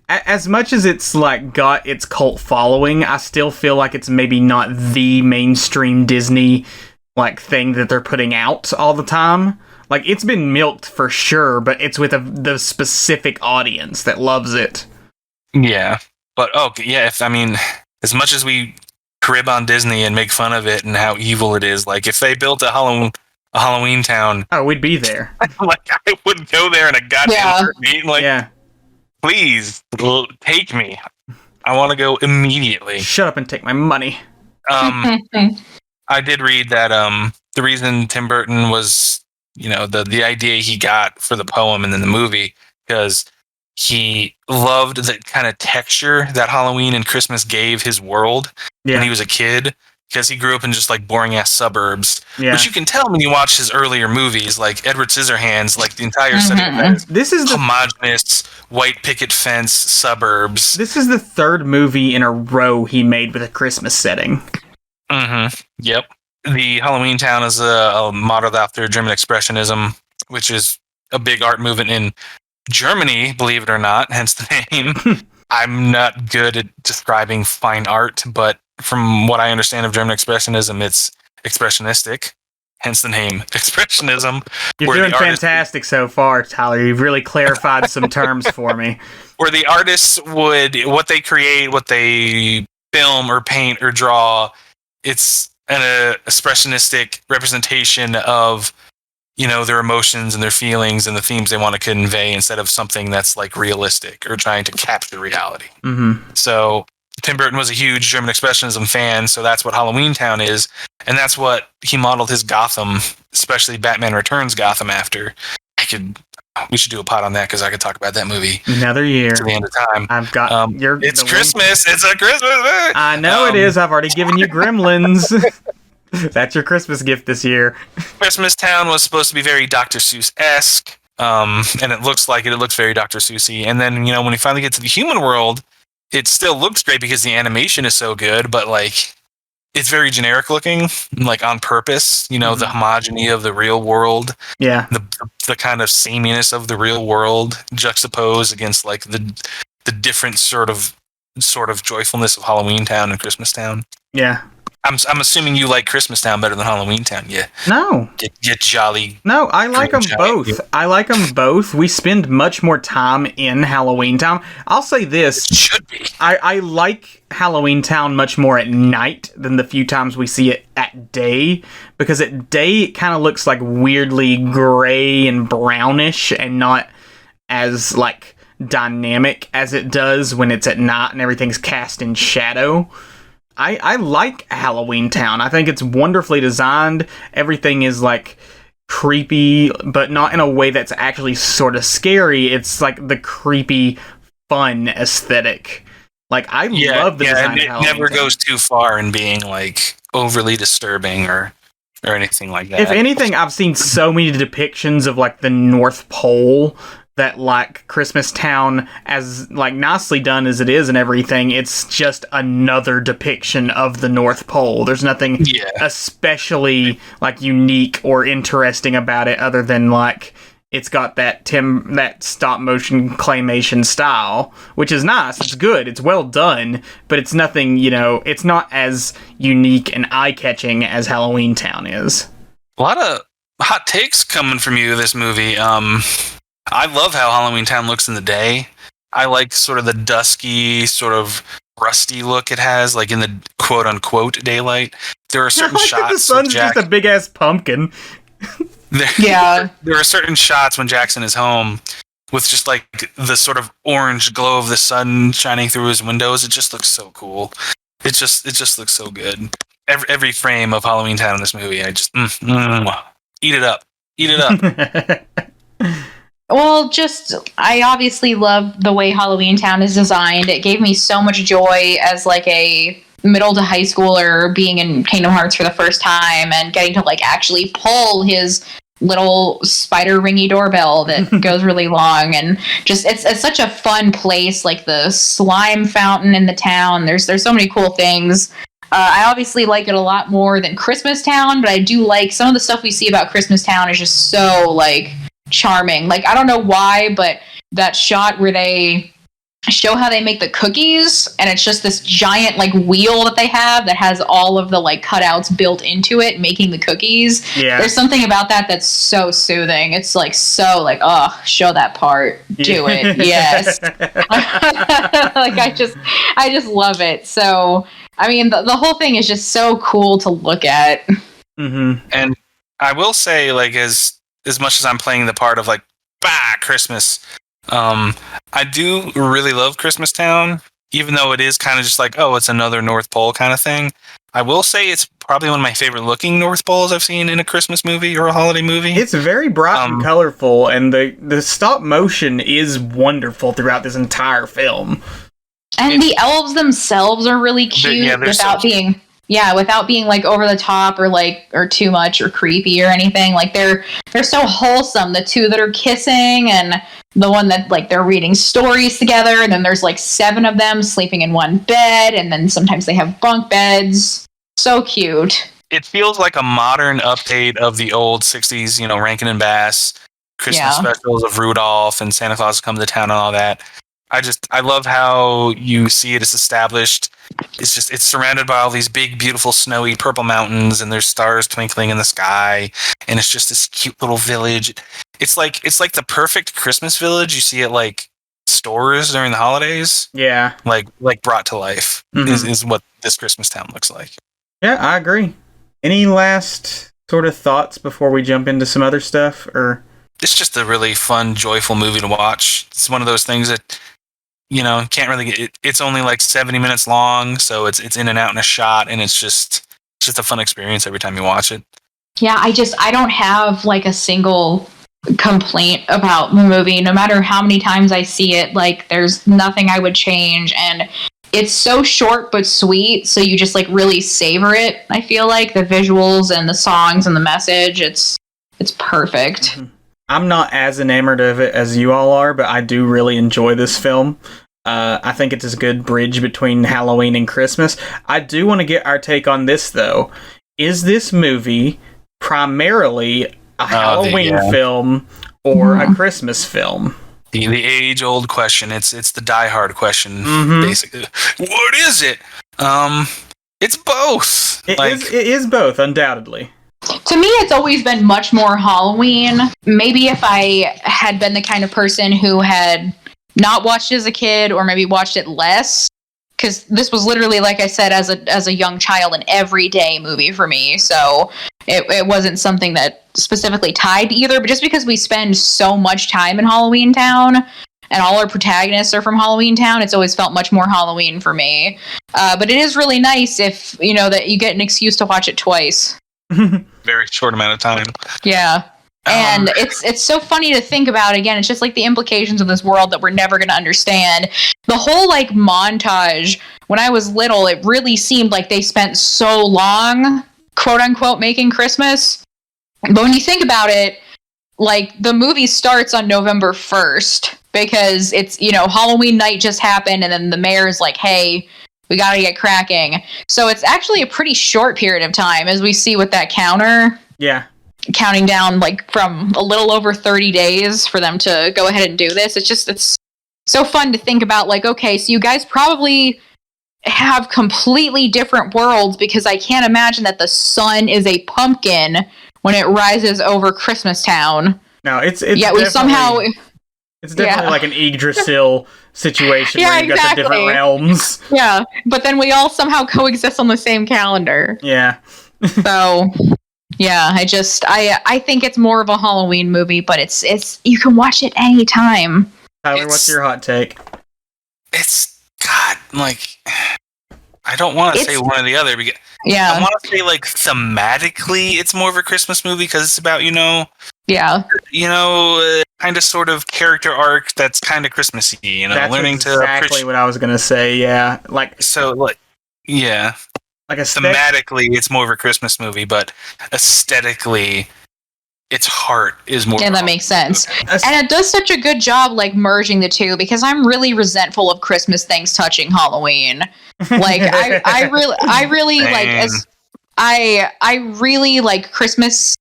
as much as it's like got its cult following, I still feel like it's maybe not the mainstream Disney like thing that they're putting out all the time. Like it's been milked for sure, but it's with the specific audience that loves it. Yeah, but as much as we crib on Disney and make fun of it and how evil it is, like if they built a Halloween Town, oh, we'd be there. Like I would go there in a goddamn heartbeat. Like, yeah. Please take me. I want to go immediately. Shut up and take my money. I did read that the reason Tim Burton was, the idea he got for the poem and then the movie, because he loved the kind of texture that Halloween and Christmas gave his world when he was a kid. Because he grew up in just like boring ass suburbs, which you can tell when you watch his earlier movies, like Edward Scissorhands, like the entire setting. This is homogenous white picket fence suburbs. This is the third movie in a row he made with a Christmas setting. Yep. The Halloween Town is modeled after German Expressionism, which is a big art movement in Germany, believe it or not, hence the name. I'm not good at describing fine art, but from what I understand of German Expressionism, it's expressionistic, hence the name Expressionism. You're doing fantastic so far, Tyler. You've really clarified some terms for me. Where the artists what they create, what they film or paint or draw, it's an expressionistic representation of, their emotions and their feelings and the themes they want to convey instead of something that's like realistic or trying to capture reality. So Tim Burton was a huge German Expressionism fan, so that's what Halloween Town is, and that's what he modeled his Gotham, especially Batman Returns Gotham, after. We should do a pod on that because I could talk about that movie another year to the end of time. I've got it's Christmas. It's a Christmas movie. I know it is. I've already given you Gremlins. That's your Christmas gift this year. Christmas Town was supposed to be very Dr. Seuss-esque, and it looks like it. It looks very Dr. Seuss-y. And then, when we finally get to the human world, it still looks great because the animation is so good, but like it's very generic looking, like on purpose. The homogeny of the real world, the kind of sameness of the real world juxtaposed against like the different sort of joyfulness of Halloween Town and Christmas Town. Yeah. I'm assuming you like Christmas Town better than Halloween Town. Yeah. No. Get jolly. No, I like them both. Yeah. I like them both. We spend much more time in Halloween Town. I'll say this. It should be. I like Halloween Town much more at night than the few times we see it at day. Because at day, it kind of looks like weirdly gray and brownish and not as like dynamic as it does when it's at night and everything's cast in shadow. I like Halloween Town. I think it's wonderfully designed. Everything is like creepy, but not in a way that's actually sort of scary. It's like the creepy, fun aesthetic. Like, I love the design of Halloween. It never goes too far in being, like, overly disturbing or anything like that. If anything, I've seen so many depictions of, like, the North Pole that, like, Christmas Town, as, like, nicely done as it is and everything, it's just another depiction of the North Pole. There's nothing especially, like, unique or interesting about it other than, like, it's got that stop motion claymation style, which is nice. It's good. It's well done, but it's nothing, it's not as unique and eye-catching as Halloween Town is. A lot of hot takes coming from you this movie. I love how Halloween Town looks in the day. I like sort of the dusky, sort of rusty look it has, like in the quote-unquote daylight. There are certain shots. The sun's just a big-ass pumpkin. There are certain shots when Jackson is home with just like the sort of orange glow of the sun shining through his windows. It just looks so cool. It just looks so good. Every frame of Halloween Town in this movie, I just eat it up. Eat it up. Well, I obviously love the way Halloween Town is designed. It gave me so much joy as like a middle to high schooler being in Kingdom Hearts for the first time and getting to like actually pull his little spider ringy doorbell that goes really long, and just it's such a fun place, like the slime fountain in the town. There's so many cool things. I obviously like it a lot more than Christmas Town, but I do like some of the stuff we see about Christmas Town is just so like charming. Like, I don't know why, but that shot where they show how they make the cookies, and it's just this giant like wheel that they have that has all of the like cutouts built into it making the cookies. There's something about that that's so soothing. It's like so like, oh, show that part, do it. Yes. Like I just love it. So I mean the whole thing is just so cool to look at. And I will say, like, as much as I'm playing the part of like Christmas, I do really love Christmas Town, even though it is kind of just like, oh, it's another North Pole kind of thing. I will say it's probably one of my favorite looking North Poles I've seen in a Christmas movie or a holiday movie. It's very bright and colorful, and the stop motion is wonderful throughout this entire film. And the elves themselves are really cute without being like over the top or too much or creepy or anything. Like they're so wholesome. The two that are kissing and the one that like they're reading stories together, and then there's like 7 of them sleeping in one bed, and then sometimes they have bunk beds. So cute. It feels like a modern update of the old 60s, Rankin and Bass Christmas specials of Rudolph and Santa Claus Come to Town and all that. I love how you see it as established. It's surrounded by all these big, beautiful, snowy purple mountains, and there's stars twinkling in the sky, and it's just this cute little village. It's like the perfect Christmas village you see at like stores during the holidays. Yeah, like brought to life is what this Christmas Town looks like. Yeah, I agree. Any last sort of thoughts before we jump into some other stuff? Or it's just a really fun, joyful movie to watch. It's one of those things that can't really get. It's only like 70 minutes long, so it's in and out in a shot, and it's just a fun experience every time you watch it. Yeah, I don't have like a single complaint about the movie. No matter how many times I see it, like there's nothing I would change, and it's so short but sweet, so you just like really savor it. I feel like the visuals and the songs and the message, it's perfect. I'm not as enamored of it as you all are, but I do really enjoy this film. I think it's a good bridge between Halloween and Christmas. I do want to get our take on this, though. Is this movie primarily a Halloween film or a Christmas film? The age-old question. It's the die-hard question, basically. What is it? It's both. It is both, undoubtedly. To me, it's always been much more Halloween. Maybe if I had been the kind of person who had not watched it as a kid, or maybe watched it less, because this was literally, like I said, as a young child, an everyday movie for me. So it wasn't something that specifically tied to either. But just because we spend so much time in Halloween Town, and all our protagonists are from Halloween Town, it's always felt much more Halloween for me. But it is really nice if that you get an excuse to watch it twice. Very short amount of time. Yeah. And it's so funny to think about. Again, it's just like the implications of this world that we're never going to understand. The whole like montage, when I was little, it really seemed like they spent so long, quote unquote, making Christmas. But when you think about it, like the movie starts on November 1st because it's, Halloween night just happened, and then the mayor's like, hey, we got to get cracking. So it's actually a pretty short period of time, as we see with that counter. Yeah. Counting down like from a little over 30 days for them to go ahead and do this. It's so fun to think about, like, okay, so you guys probably have completely different worlds, because I can't imagine that the sun is a pumpkin when it rises over Christmas Town. No, it's definitely like an Yggdrasil situation where you've got the different realms. Yeah, but then we all somehow coexist on the same calendar. Yeah. So yeah, I think it's more of a Halloween movie, but it's you can watch it anytime. Tyler, what's your hot take? It's God, like, I don't want to say one or the other, because I want to say like thematically it's more of a Christmas movie because it's about kind of sort of character arc that's kind of Christmassy, that's learning exactly what I was gonna say. Yeah, thematically it's more of a Christmas movie, but aesthetically its heart is more. Yeah, that makes sense. And it does such a good job like merging the two, because I'm really resentful of Christmas things touching Halloween. Like I really like I really like Christmas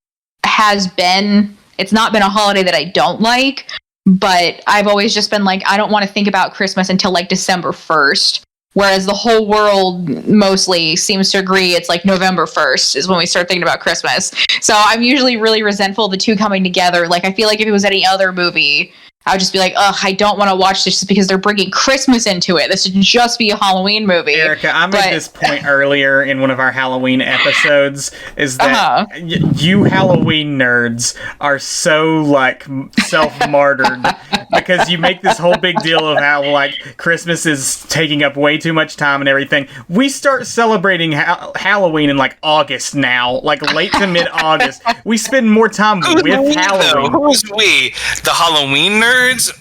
it's not been a holiday that I don't like, but I've always just been like, I don't want to think about Christmas until like December 1st. Whereas the whole world mostly seems to agree it's like November 1st is when we start thinking about Christmas. So I'm usually really resentful of the two coming together. Like, I feel like if it was any other movie, I would just be like, ugh, I don't want to watch this just because they're bringing Christmas into it. This should just be a Halloween movie. Erica, I made this point earlier in one of our Halloween episodes, is that you Halloween nerds are so, like, self-martyred because you make this whole big deal of how, like, Christmas is taking up way too much time and everything. We start celebrating Halloween in, like, August now, like, late to mid-August. We spend more time with Halloween. Who's we? The Halloween nerds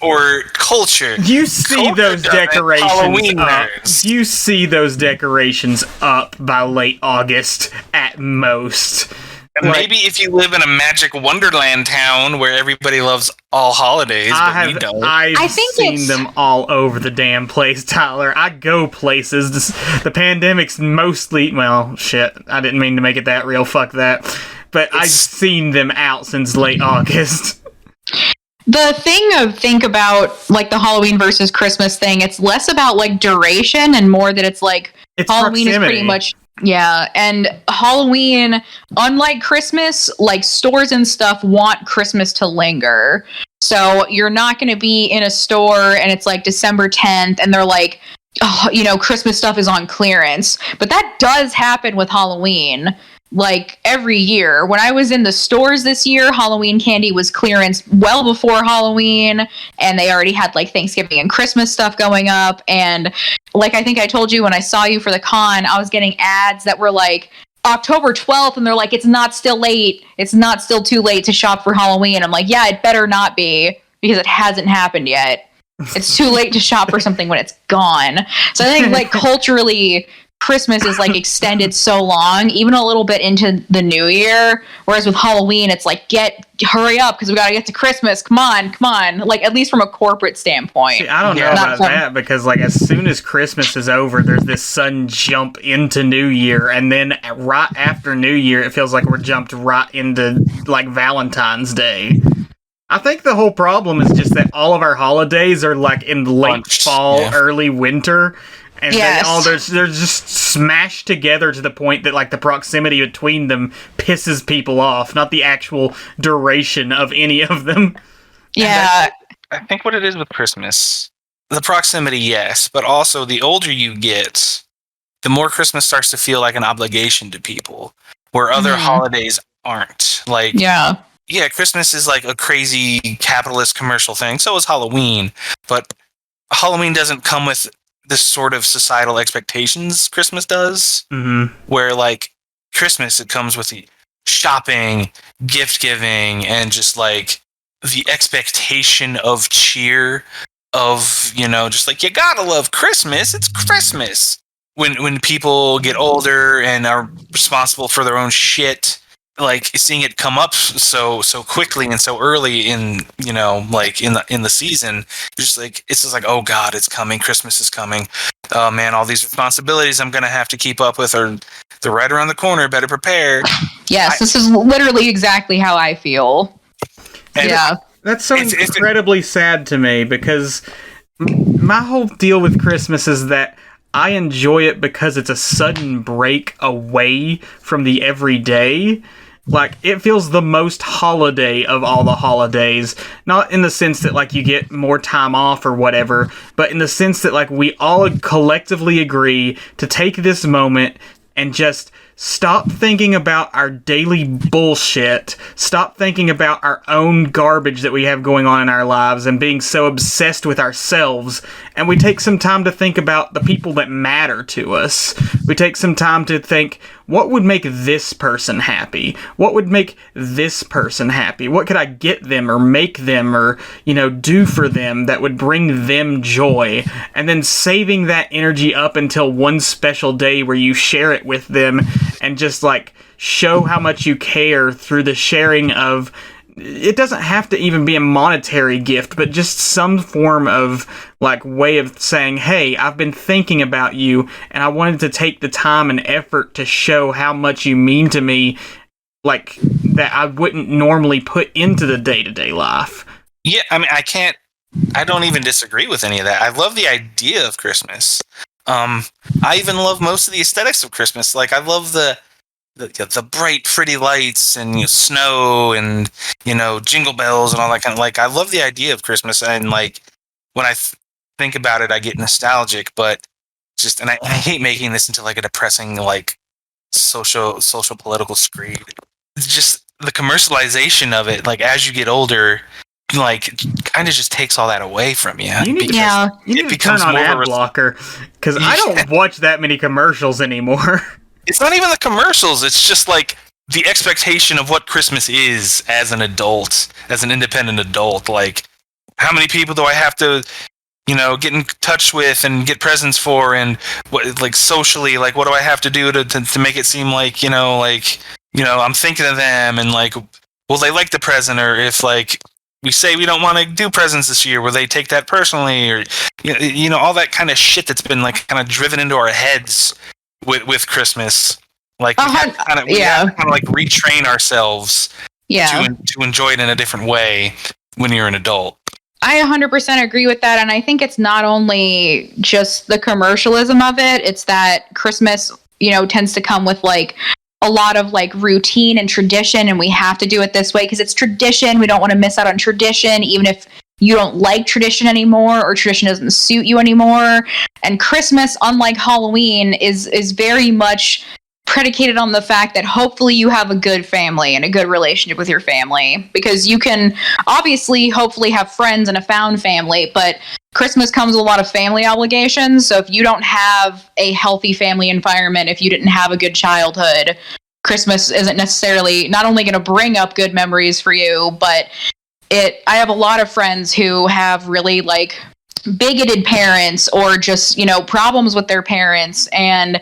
or culture? You see those decorations up. You see those decorations up by late August at most. Maybe if you live in a magic wonderland town where everybody loves all holidays, but we don't. I've seen them all over the damn place, Tyler. I go places. The pandemic's mostly... Well, shit. I didn't mean to make it that real. Fuck that. But I've seen them out since late August. The think about, like, the Halloween versus Christmas thing, it's less about, like, duration and more that it's, like, Halloween is pretty much... Yeah, and Halloween, unlike Christmas, like, stores and stuff want Christmas to linger. So you're not going to be in a store and it's, like, December 10th and they're like, oh, Christmas stuff is on clearance. But that does happen with Halloween. Like, every year. When I was in the stores this year, Halloween candy was clearance well before Halloween, and they already had, like, Thanksgiving and Christmas stuff going up, and, like, I think I told you when I saw you for the con, I was getting ads that were, like, October 12th, and they're like, it's not still late. It's not still too late to shop for Halloween. I'm like, yeah, it better not be, because it hasn't happened yet. It's too late to shop for something when it's gone. So I think, like, culturally... Christmas is like extended so long, even a little bit into the new year. Whereas with Halloween, it's like, hurry up because we got to get to Christmas. Come on. Like, at least from a corporate standpoint. See, I don't know about that, because like as soon as Christmas is over, there's this sudden jump into New Year, and then right after New Year, it feels like we're jumped right into like Valentine's Day. I think the whole problem is just that all of our holidays are like in late fall, early winter. And they're just smashed together to the point that, like, the proximity between them pisses people off, not the actual duration of any of them. Yeah. I think what it is with Christmas, the proximity, yes, but also the older you get, the more Christmas starts to feel like an obligation to people, where other holidays aren't. Like, yeah, Christmas is like a crazy capitalist commercial thing. So is Halloween, but Halloween doesn't come with this sort of societal expectations Christmas does, where like Christmas, it comes with shopping, gift giving, and just like the expectation of cheer of, you know, just like, you gotta love Christmas. It's Christmas. When people get older and are responsible for their own shit, like seeing it come up so quickly and so early in, you know, like in the season, just like, it's just like, oh God, it's coming. Christmas is coming. Oh man, all these responsibilities I'm gonna have to keep up with are they're right around the corner. Better prepare. Yes, this is literally exactly how I feel. Yeah. That's so incredibly sad to me, because my whole deal with Christmas is that I enjoy it because it's a sudden break away from the everyday. Like, it feels the most holiday of all the holidays. Not in the sense that, like, you get more time off or whatever, but in the sense that, like, we all collectively agree to take this moment and just stop thinking about our daily bullshit, stop thinking about our own garbage that we have going on in our lives and being so obsessed with ourselves, and we take some time to think about the people that matter to us. We take some time to think, what would make this person happy? What would make this person happy? What could I get them or make them or, you know, do for them that would bring them joy? And then saving that energy up until one special day where you share it with them and just, like, show how much you care through the sharing of... It doesn't have to even be a monetary gift, but just some form of, like, way of saying, hey, I've been thinking about you, and I wanted to take the time and effort to show how much you mean to me, like, that I wouldn't normally put into the day-to-day life. Yeah, I mean, I don't even disagree with any of that. I love the idea of Christmas. I even love most of the aesthetics of Christmas. Like, I love the bright, pretty lights and, you know, snow and, you know, jingle bells and all that kind of, like, I love the idea of Christmas. And, like, when I think about it, I get nostalgic, but just, and I hate making this into, like, a depressing, like, social political screed. It's just the commercialization of it, like, as you get older, like, kind of just takes all that away from you. You need to turn on ad blocker, because I don't watch that many commercials anymore. It's not even the commercials. It's just like the expectation of what Christmas is as an adult, as an independent adult. Like, how many people do I have to, you know, get in touch with and get presents for, and what, like, socially, like, what do I have to do to make it seem like, you know, I'm thinking of them, and, like, will they like the present, or if, like, we say we don't want to do presents this year, will they take that personally, or, you know, all that kind of shit that's been, like, kind of driven into our heads with Christmas. Like, we have to kind of like retrain ourselves to enjoy it in a different way when you're an adult. I 100% agree with that, and I think it's not only just the commercialism of it, it's that Christmas, you know, tends to come with, like, a lot of, like, routine and tradition, and we have to do it this way because it's tradition. We don't want to miss out on tradition, even if you don't like tradition anymore or tradition doesn't suit you anymore. And Christmas, unlike Halloween, is very much predicated on the fact that hopefully you have a good family and a good relationship with your family, because you can obviously hopefully have friends and a found family, but Christmas comes with a lot of family obligations. So if you don't have a healthy family environment, if you didn't have a good childhood, Christmas isn't necessarily not only going to bring up good memories for you, but I have a lot of friends who have really, like, bigoted parents or just, you know, problems with their parents, and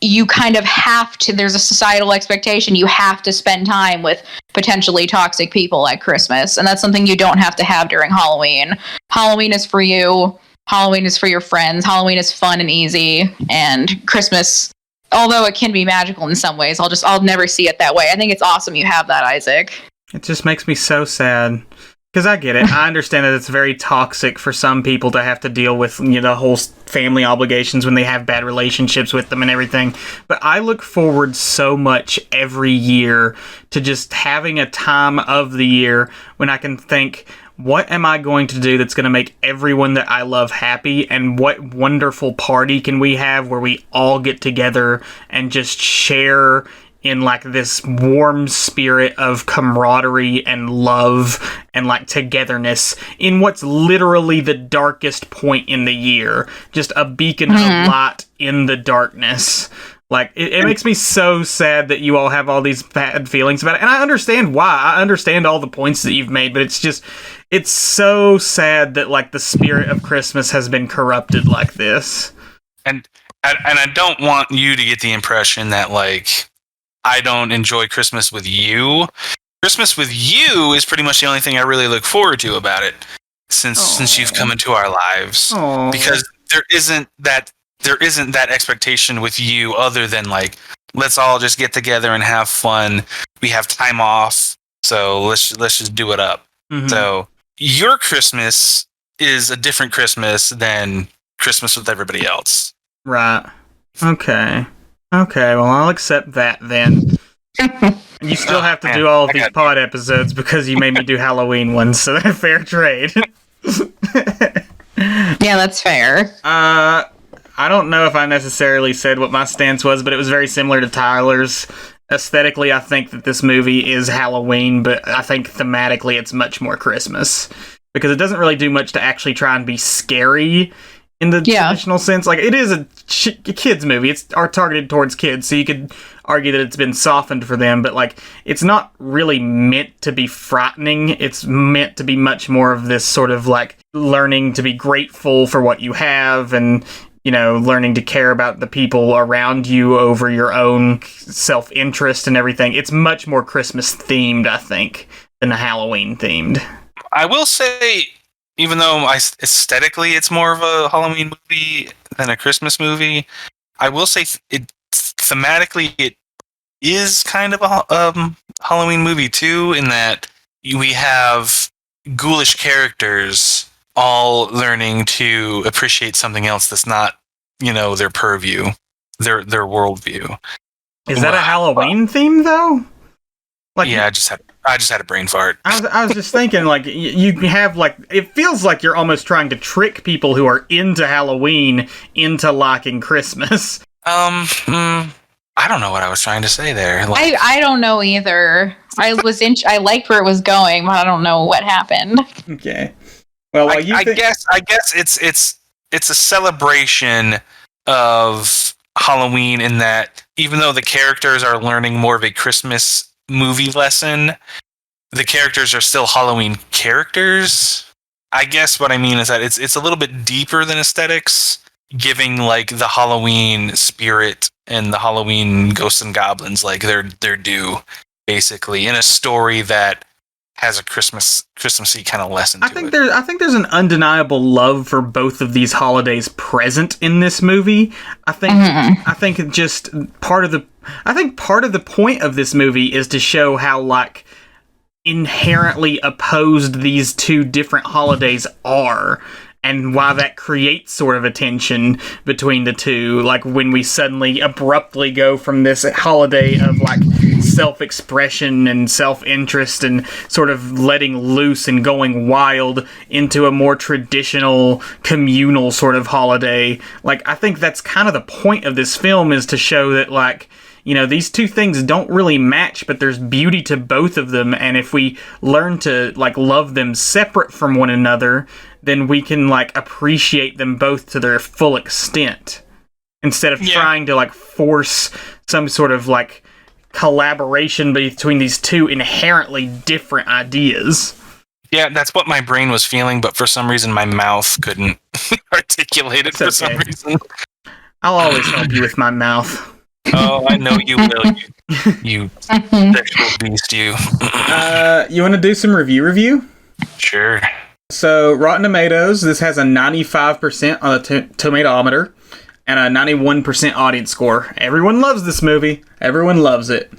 you kind of have to, there's a societal expectation, you have to spend time with potentially toxic people at Christmas, and that's something you don't have to have during Halloween. Halloween is for you, Halloween is for your friends, Halloween is fun and easy, and Christmas, although it can be magical in some ways, I'll never see it that way. I think it's awesome you have that, Isaac. It just makes me so sad. Because I get it. I understand that it's very toxic for some people to have to deal with, you know, the whole family obligations when they have bad relationships with them and everything. But I look forward so much every year to just having a time of the year when I can think, what am I going to do that's going to make everyone that I love happy? And what wonderful party can we have where we all get together and just share in, like, this warm spirit of camaraderie and love and, like, togetherness in what's literally the darkest point in the year. Just a beacon of light in the darkness. Like, it makes me so sad that you all have all these bad feelings about it. And I understand why. I understand all the points that you've made, but it's so sad that, like, the spirit of Christmas has been corrupted like this. And I don't want you to get the impression that, like, I don't enjoy Christmas with you. Christmas with you is pretty much the only thing I really look forward to about it since you've come into our lives. Aww. Because there isn't that expectation with you other than, like, let's all just get together and have fun. We have time off, so let's just do it up. Mm-hmm. So your Christmas is a different Christmas than Christmas with everybody else. Right. Okay, well, I'll accept that then. You still have to do all of these pod episodes because you made me do Halloween ones, so fair trade. Yeah, that's fair. I don't know if I necessarily said what my stance was, but it was very similar to Tyler's. Aesthetically, I think that this movie is Halloween, but I think thematically it's much more Christmas. Because it doesn't really do much to actually try and be scary in the traditional sense. Like, it is a kid's movie. It's targeted towards kids, so you could argue that it's been softened for them, but, like, it's not really meant to be frightening. It's meant to be much more of this sort of, like, learning to be grateful for what you have and, you know, learning to care about the people around you over your own self-interest and everything. It's much more Christmas-themed, I think, than Halloween-themed. I will say, even though aesthetically it's more of a Halloween movie than a Christmas movie, I will say thematically it is kind of a Halloween movie too, in that we have ghoulish characters all learning to appreciate something else that's not, you know, their purview, their worldview. Is that a Halloween theme though? Like, yeah, I just had a brain fart. I was just thinking, like, you have, like, it feels like you're almost trying to trick people who are into Halloween into liking Christmas. I don't know what I was trying to say there. Like, I don't know either. I liked where it was going, but I don't know what happened. Okay. Well, I guess it's a celebration of Halloween in that even though the characters are learning more of a Christmas movie lesson, the characters are still Halloween characters. I guess what I mean is that it's a little bit deeper than aesthetics, giving, like, the Halloween spirit and the Halloween ghosts and goblins, like, their due, basically, in a story that has a Christmassy kind of lesson to it. I think there's an undeniable love for both of these holidays present in this movie. I think just part of the point of this movie is to show how, like, inherently opposed these two different holidays are, and why that creates sort of a tension between the two. Like, when we suddenly abruptly go from this holiday of, like, self-expression and self-interest and sort of letting loose and going wild into a more traditional communal sort of holiday. Like, I think that's kind of the point of this film, is to show that, like, you know, these two things don't really match, but there's beauty to both of them, and if we learn to, like, love them separate from one another, then we can, like, appreciate them both to their full extent, instead of trying to, like, force some sort of, like, collaboration between these two inherently different ideas. Yeah, that's what my brain was feeling, but for some reason my mouth couldn't articulate it for some reason. I'll always help you with my mouth. Oh, I know you will, you sexual beast, you. You want to do some review? Sure. So, Rotten Tomatoes, this has a 95% on the tomatometer and a 91% audience score. Everyone loves this movie. Everyone loves it.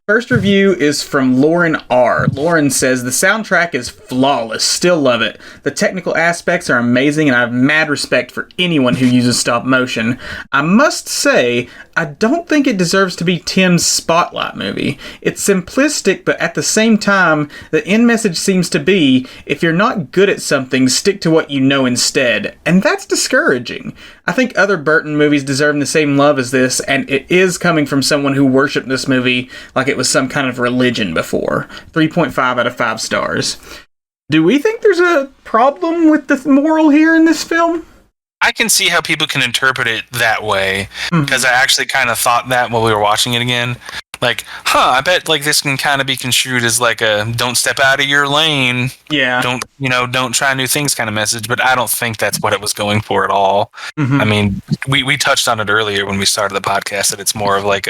First review is from Lauren R. Lauren says, the soundtrack is flawless. Still love it. The technical aspects are amazing, and I have mad respect for anyone who uses stop motion. I must say, I don't think it deserves to be Tim's spotlight movie. It's simplistic, but at the same time, the end message seems to be, if you're not good at something, stick to what you know instead. And that's discouraging. I think other Burton movies deserve the same love as this, and it is coming from someone who worshipped this movie like it was some kind of religion before. 3.5 out of 5 stars. Do we think there's a problem with the moral here in this film? I can see how people can interpret it that way, because I actually kind of thought that while we were watching it again. Like, I bet like this can kind of be construed as like a don't step out of your lane. Yeah. Don't try new things kind of message, but I don't think that's what it was going for at all. Mm-hmm. I mean, we touched on it earlier when we started the podcast that it's more of like,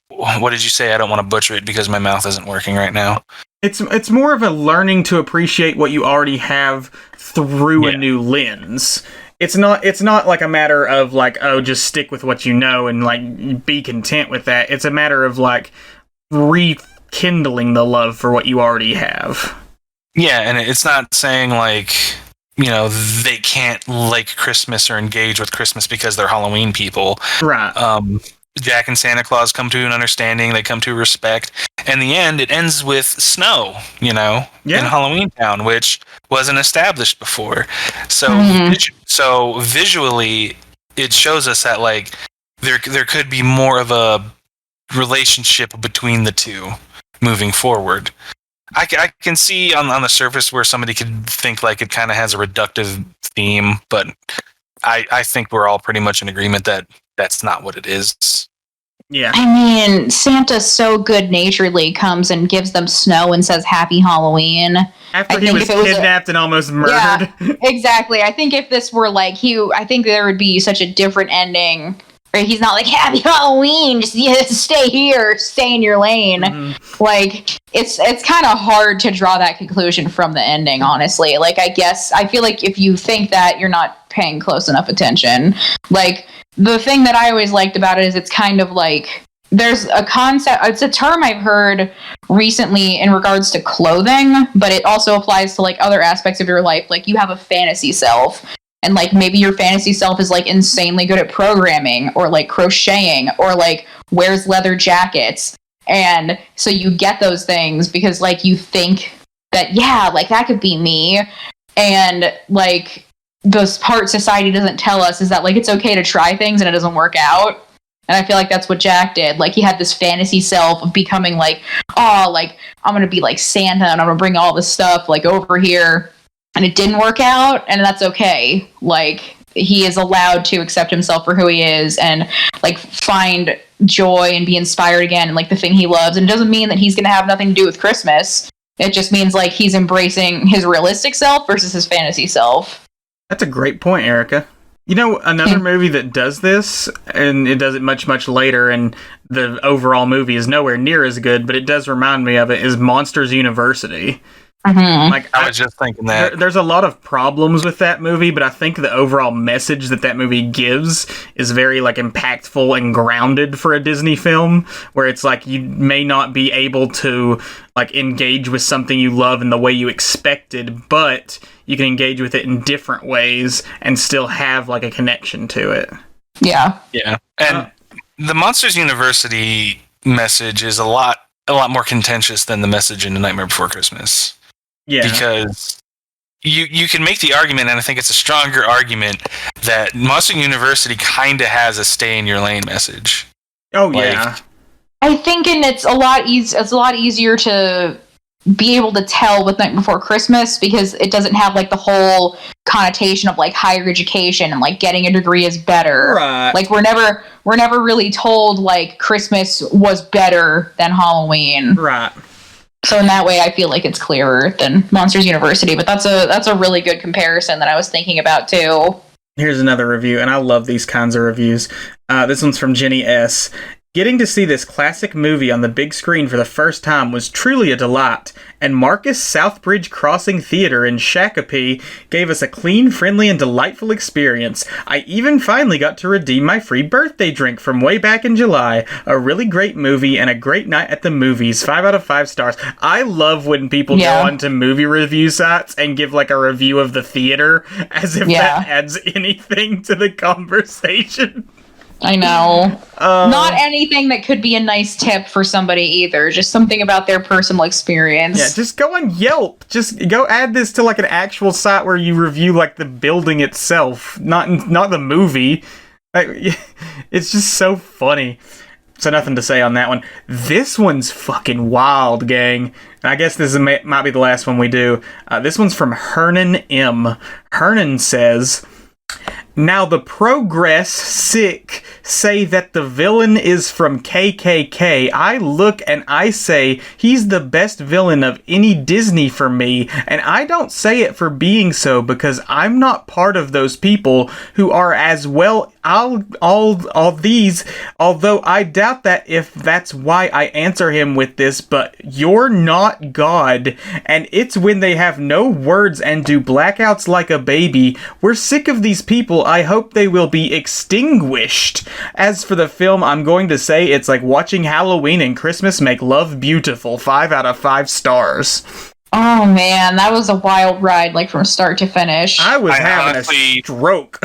what did you say? I don't want to butcher it because my mouth isn't working right now. It's more of a learning to appreciate what you already have through a new lens. It's not like a matter of like, oh, just stick with what you know and like be content with that. It's a matter of like rekindling the love for what you already have. Yeah, and it's not saying like, they can't like Christmas or engage with Christmas because they're Halloween people. Right. Jack and Santa Claus come to an understanding. They come to respect. In the end, it ends with snow, in Halloween Town, which wasn't established before. So, so visually, it shows us that like there could be more of a relationship between the two moving forward. I can see on the surface where somebody could think like it kind of has a reductive theme, but I think we're all pretty much in agreement that that's not what it is. Yeah. I mean, Santa so good-naturedly comes and gives them snow and says Happy Halloween. After he was kidnapped and almost murdered. Yeah, exactly. I think if this were like I think there would be such a different ending. Right? He's not like Happy Halloween, just stay here, stay in your lane. Mm-hmm. Like it's kind of hard to draw that conclusion from the ending, honestly. Like I feel like if you think that, you're not paying close enough attention. Like the thing that I always liked about it is it's kind of like there's a concept, it's a term I've heard recently in regards to clothing, but it also applies to like other aspects of your life. Like you have a fantasy self. And, like, maybe your fantasy self is, like, insanely good at programming or, like, crocheting or, like, wears leather jackets. And so you get those things because, like, you think that, yeah, like, that could be me. And, like, the part society doesn't tell us is that, like, it's okay to try things and it doesn't work out. And I feel like that's what Jack did. Like, he had this fantasy self of becoming, like, oh, like, I'm going to be, like, Santa and I'm going to bring all this stuff, like, over here. And it didn't work out, and that's okay. Like, he is allowed to accept himself for who he is and, like, find joy and be inspired again and, like, the thing he loves. And it doesn't mean that he's going to have nothing to do with Christmas. It just means, like, he's embracing his realistic self versus his fantasy self. That's a great point, Erica. You know, another movie that does this, and it does it much, much later, and the overall movie is nowhere near as good, but it does remind me of it, is Monsters University. Mm-hmm. Like I was just thinking that there's a lot of problems with that movie, but I think the overall message that movie gives is very like impactful and grounded for a Disney film, where it's like you may not be able to like engage with something you love in the way you expected, but you can engage with it in different ways and still have like a connection to it. Yeah. And the Monsters University message is a lot more contentious than the message in The Nightmare Before Christmas. Yeah. Because you can make the argument, and I think it's a stronger argument, that Monster University kind of has a stay in your lane message. Oh, yeah. I think it's a lot easier to be able to tell with Night Before Christmas because it doesn't have like the whole connotation of like higher education and like getting a degree is better. Right. Like we're never really told like Christmas was better than Halloween. Right. So in that way, I feel like it's clearer than Monsters University. But that's a really good comparison that I was thinking about too. Here's another review, and I love these kinds of reviews. This one's from Jenny S. Getting to see this classic movie on the big screen for the first time was truly a delight, and Marcus Southbridge Crossing Theater in Shakopee gave us a clean, friendly, and delightful experience. I even finally got to redeem my free birthday drink from way back in July. A really great movie and a great night at the movies. 5 out of 5 stars. I love when people go onto movie review sites and give like a review of the theater as if that adds anything to the conversation. I know. Not anything that could be a nice tip for somebody either. Just something about their personal experience. Yeah, just go on Yelp. Just go add this to like an actual site where you review like the building itself, not the movie. It's just so funny. So nothing to say on that one. This one's fucking wild, gang. And I guess this might be the last one we do. This one's from Hernan M. Hernan says, Now the Progress sick say that the villain is from KKK. I look and I say he's the best villain of any Disney for me, and I don't say it for being so because I'm not part of those people who are as well all these, although I doubt that if that's why I answer him with this, but you're not God, and it's when they have no words and do blackouts like a baby. We're sick of these people. I hope they will be extinguished. As for the film, I'm going to say it's like watching Halloween and Christmas make love beautiful. 5 out of 5 stars. Oh man, that was a wild ride, like from start to finish. I was having a stroke.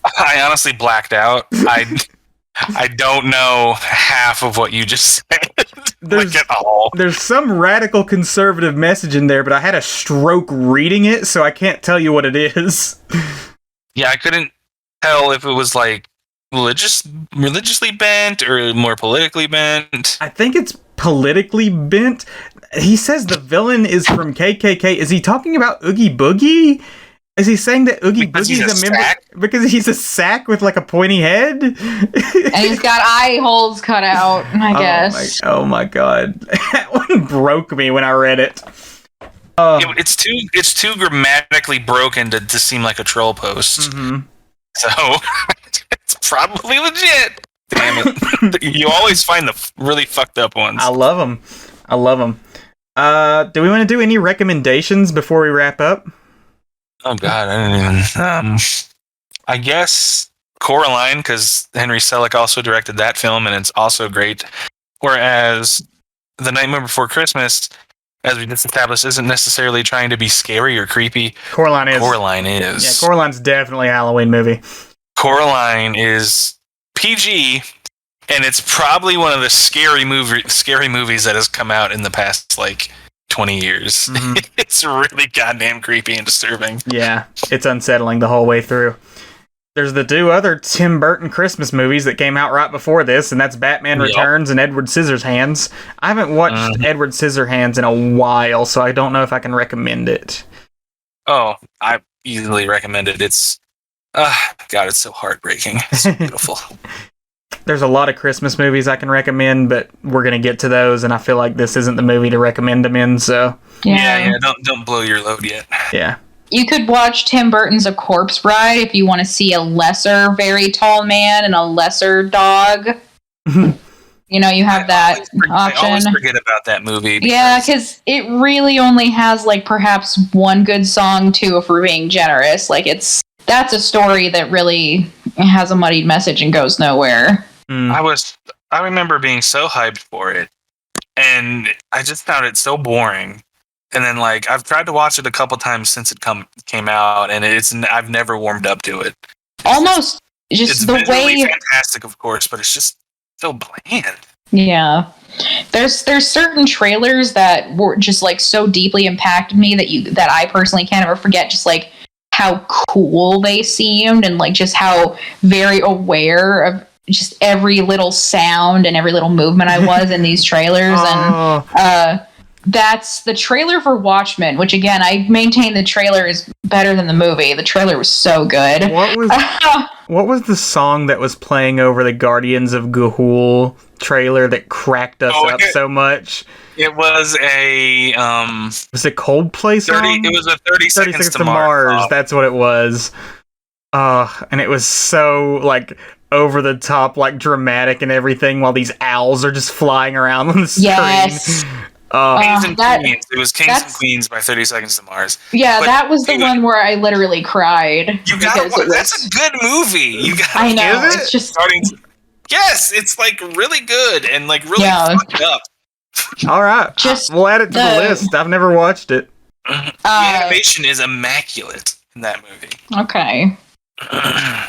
I honestly blacked out. I don't know half of what you just said. There's, like at all. There's some radical conservative message in there, but I had a stroke reading it, so I can't tell you what it is. Yeah, I couldn't tell if it was like religiously bent or more politically bent. I think it's politically bent. He says the villain is from KKK. Is he talking about Oogie Boogie? Is he saying that Oogie Boogie is a member because he's a sack with like a pointy head? And he's got eye holes cut out, I guess. Oh my god. That one broke me when I read it. It's too grammatically broken to seem like a troll post. Mm-hmm. So it's probably legit. Damn it. You always find the really fucked up ones. I love them. Do we want to do any recommendations before we wrap up? Oh god, I didn't even. I guess Coraline, because Henry Selick also directed that film, and it's also great. Whereas The Nightmare Before Christmas, as we just established, isn't necessarily trying to be scary or creepy. Coraline is. Yeah, Coraline's definitely a Halloween movie. Coraline is PG, and it's probably one of the scary movies that has come out in the past, 20 years. Mm-hmm. It's really goddamn creepy and disturbing. Yeah, it's unsettling the whole way through. There's the 2 other Tim Burton Christmas movies that came out right before this, and that's Batman Returns and Edward Scissorhands. I haven't watched Edward Scissorhands in a while, so I don't know if I can recommend it. Oh, I easily recommend it. It's God, it's so heartbreaking. It's so beautiful. There's a lot of Christmas movies I can recommend, but we're going to get to those, and I feel like this isn't the movie to recommend them in, so... Yeah, don't blow your load yet. Yeah. You could watch Tim Burton's A Corpse Bride if you want to see a lesser, very tall man and a lesser dog. You have that option. I always forget about that movie. Yeah, because it really only has, perhaps one good song, too, if we're being generous. That's a story that really has a muddied message and goes nowhere. I remember being so hyped for it, and I just found it so boring. And then I've tried to watch it a couple times since it came out, and I've never warmed up to it. Almost just it's the visually way fantastic, of course, but it's just so bland. Yeah. There's certain trailers that were just so deeply impacted me that I personally can't ever forget, just how cool they seemed and just how very aware of just every little sound and every little movement I was in these trailers. And that's the trailer for Watchmen, which again, I maintain the trailer is better than the movie. The trailer was so good. What was the song that was playing over the Guardians of Ga'Hoole trailer that cracked us up so much? It was a was it Coldplay song? It was a 30 Seconds to Mars. That's what it was. And it was so over the top, dramatic and everything, while these owls are just flying around on the screen. Yes. Kings and Queens. It was Kings and Queens by 30 Seconds to Mars. Yeah, but that was the one where I literally cried. You gotta watch. That's a good movie. I know. It's just yes, it's really good and really fucked up. All right, we'll add it to the list. I've never watched it. The animation is immaculate in that movie. Okay.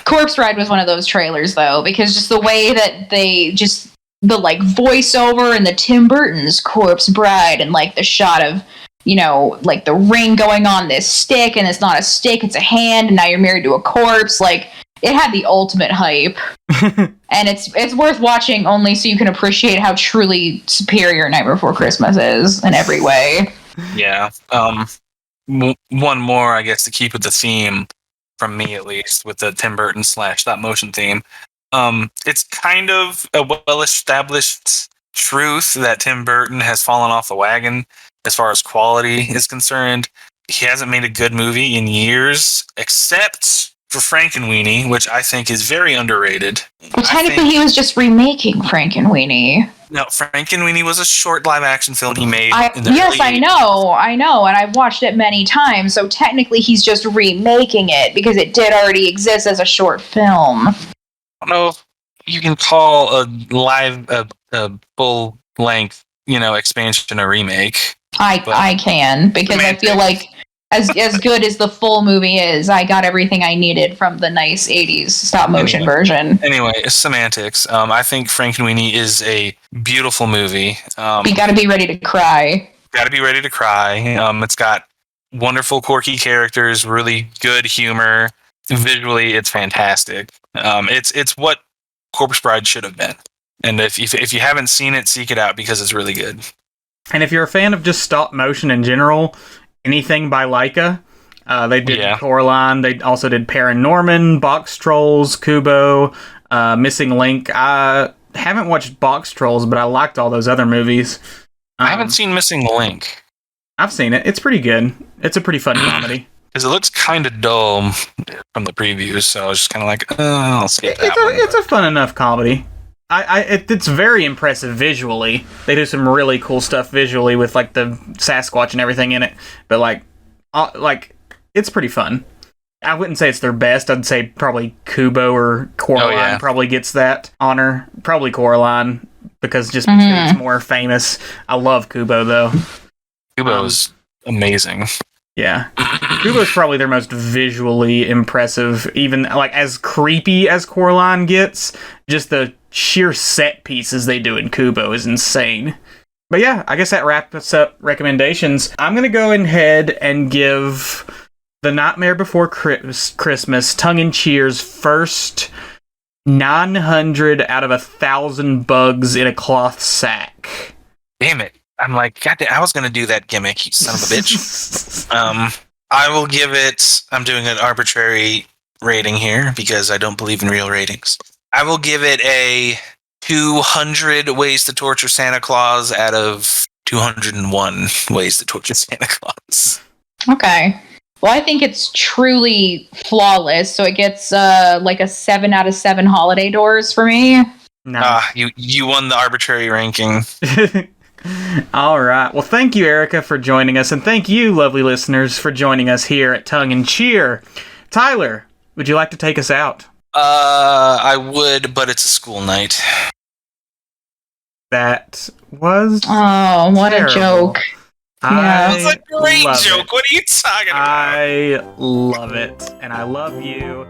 Corpse Bride was one of those trailers though, because just the way that they just the voiceover and the Tim Burton's Corpse Bride and the shot of the ring going on this stick, and it's not a stick, it's a hand, and now you're married to a corpse. It had the ultimate hype. And it's worth watching only so you can appreciate how truly superior Nightmare Before Christmas is in every way. Yeah. One more, I guess, to keep with the theme. from me at least, with the Tim Burton / stop motion theme. It's kind of a well-established truth that Tim Burton has fallen off the wagon as far as quality is concerned. He hasn't made a good movie in years, except for Frankenweenie, which I think is very underrated. But technically, he was just remaking Frankenweenie. No, Frankenweenie was a short live-action film he made. Yes, I know, and I've watched it many times. So technically, he's just remaking it because it did already exist as a short film. I don't know if you can call a live, a full-length, expansion a remake. I can, because I feel like as good as the full movie is, I got everything I needed from the nice 80s stop-motion version. Anyway, semantics. I think Frankenweenie is a beautiful movie. You gotta be ready to cry. Gotta be ready to cry. It's got wonderful, quirky characters, really good humor. Visually, it's fantastic. It's what Corpse Bride should have been. And if you haven't seen it, seek it out because it's really good. And if you're a fan of just stop motion in general, anything by Leica, they did Coraline. They also did Paranorman, Box Trolls, Kubo, Missing Link. I haven't watched Box Trolls, but I liked all those other movies. I haven't seen Missing Link. I've seen it. It's pretty good. It's a pretty fun comedy. Because it looks kind of dull from the previews, so I was just kind of like, I'll skip that one. It's a fun enough comedy. It's very impressive visually. They do some really cool stuff visually with like the Sasquatch and everything in it. But like it's pretty fun. I wouldn't say it's their best. I'd say probably Kubo or Coraline probably gets that honor. Probably Coraline because it's more famous. I love Kubo though. Kubo's amazing. Yeah. Kubo's probably their most visually impressive, even like as creepy as Coraline gets. Just the sheer set pieces they do in Kubo is insane. But yeah, I guess that wraps up recommendations. I'm going to go ahead and give The Nightmare Before Christmas, Tongue and Cheer's first 900 out of 1,000 bugs in a cloth sack. Damn it. I'm like, God damn, I was going to do that gimmick, you son of a bitch. I will give it, I'm doing an arbitrary rating here because I don't believe in real ratings. I will give it a 200 ways to torture Santa Claus out of 201 ways to torture Santa Claus. Okay. Well, I think it's truly flawless, so it gets like a 7 out of 7 holiday doors for me. No. You won the arbitrary ranking. All right. Well, thank you, Erica, for joining us, and thank you, lovely listeners, for joining us here at Tongue and Cheer. Tyler, would you like to take us out? I would, but it's a school night. That was what terrible. A joke. Yeah. It's a great joke. What are you talking about? I love it, and I love you.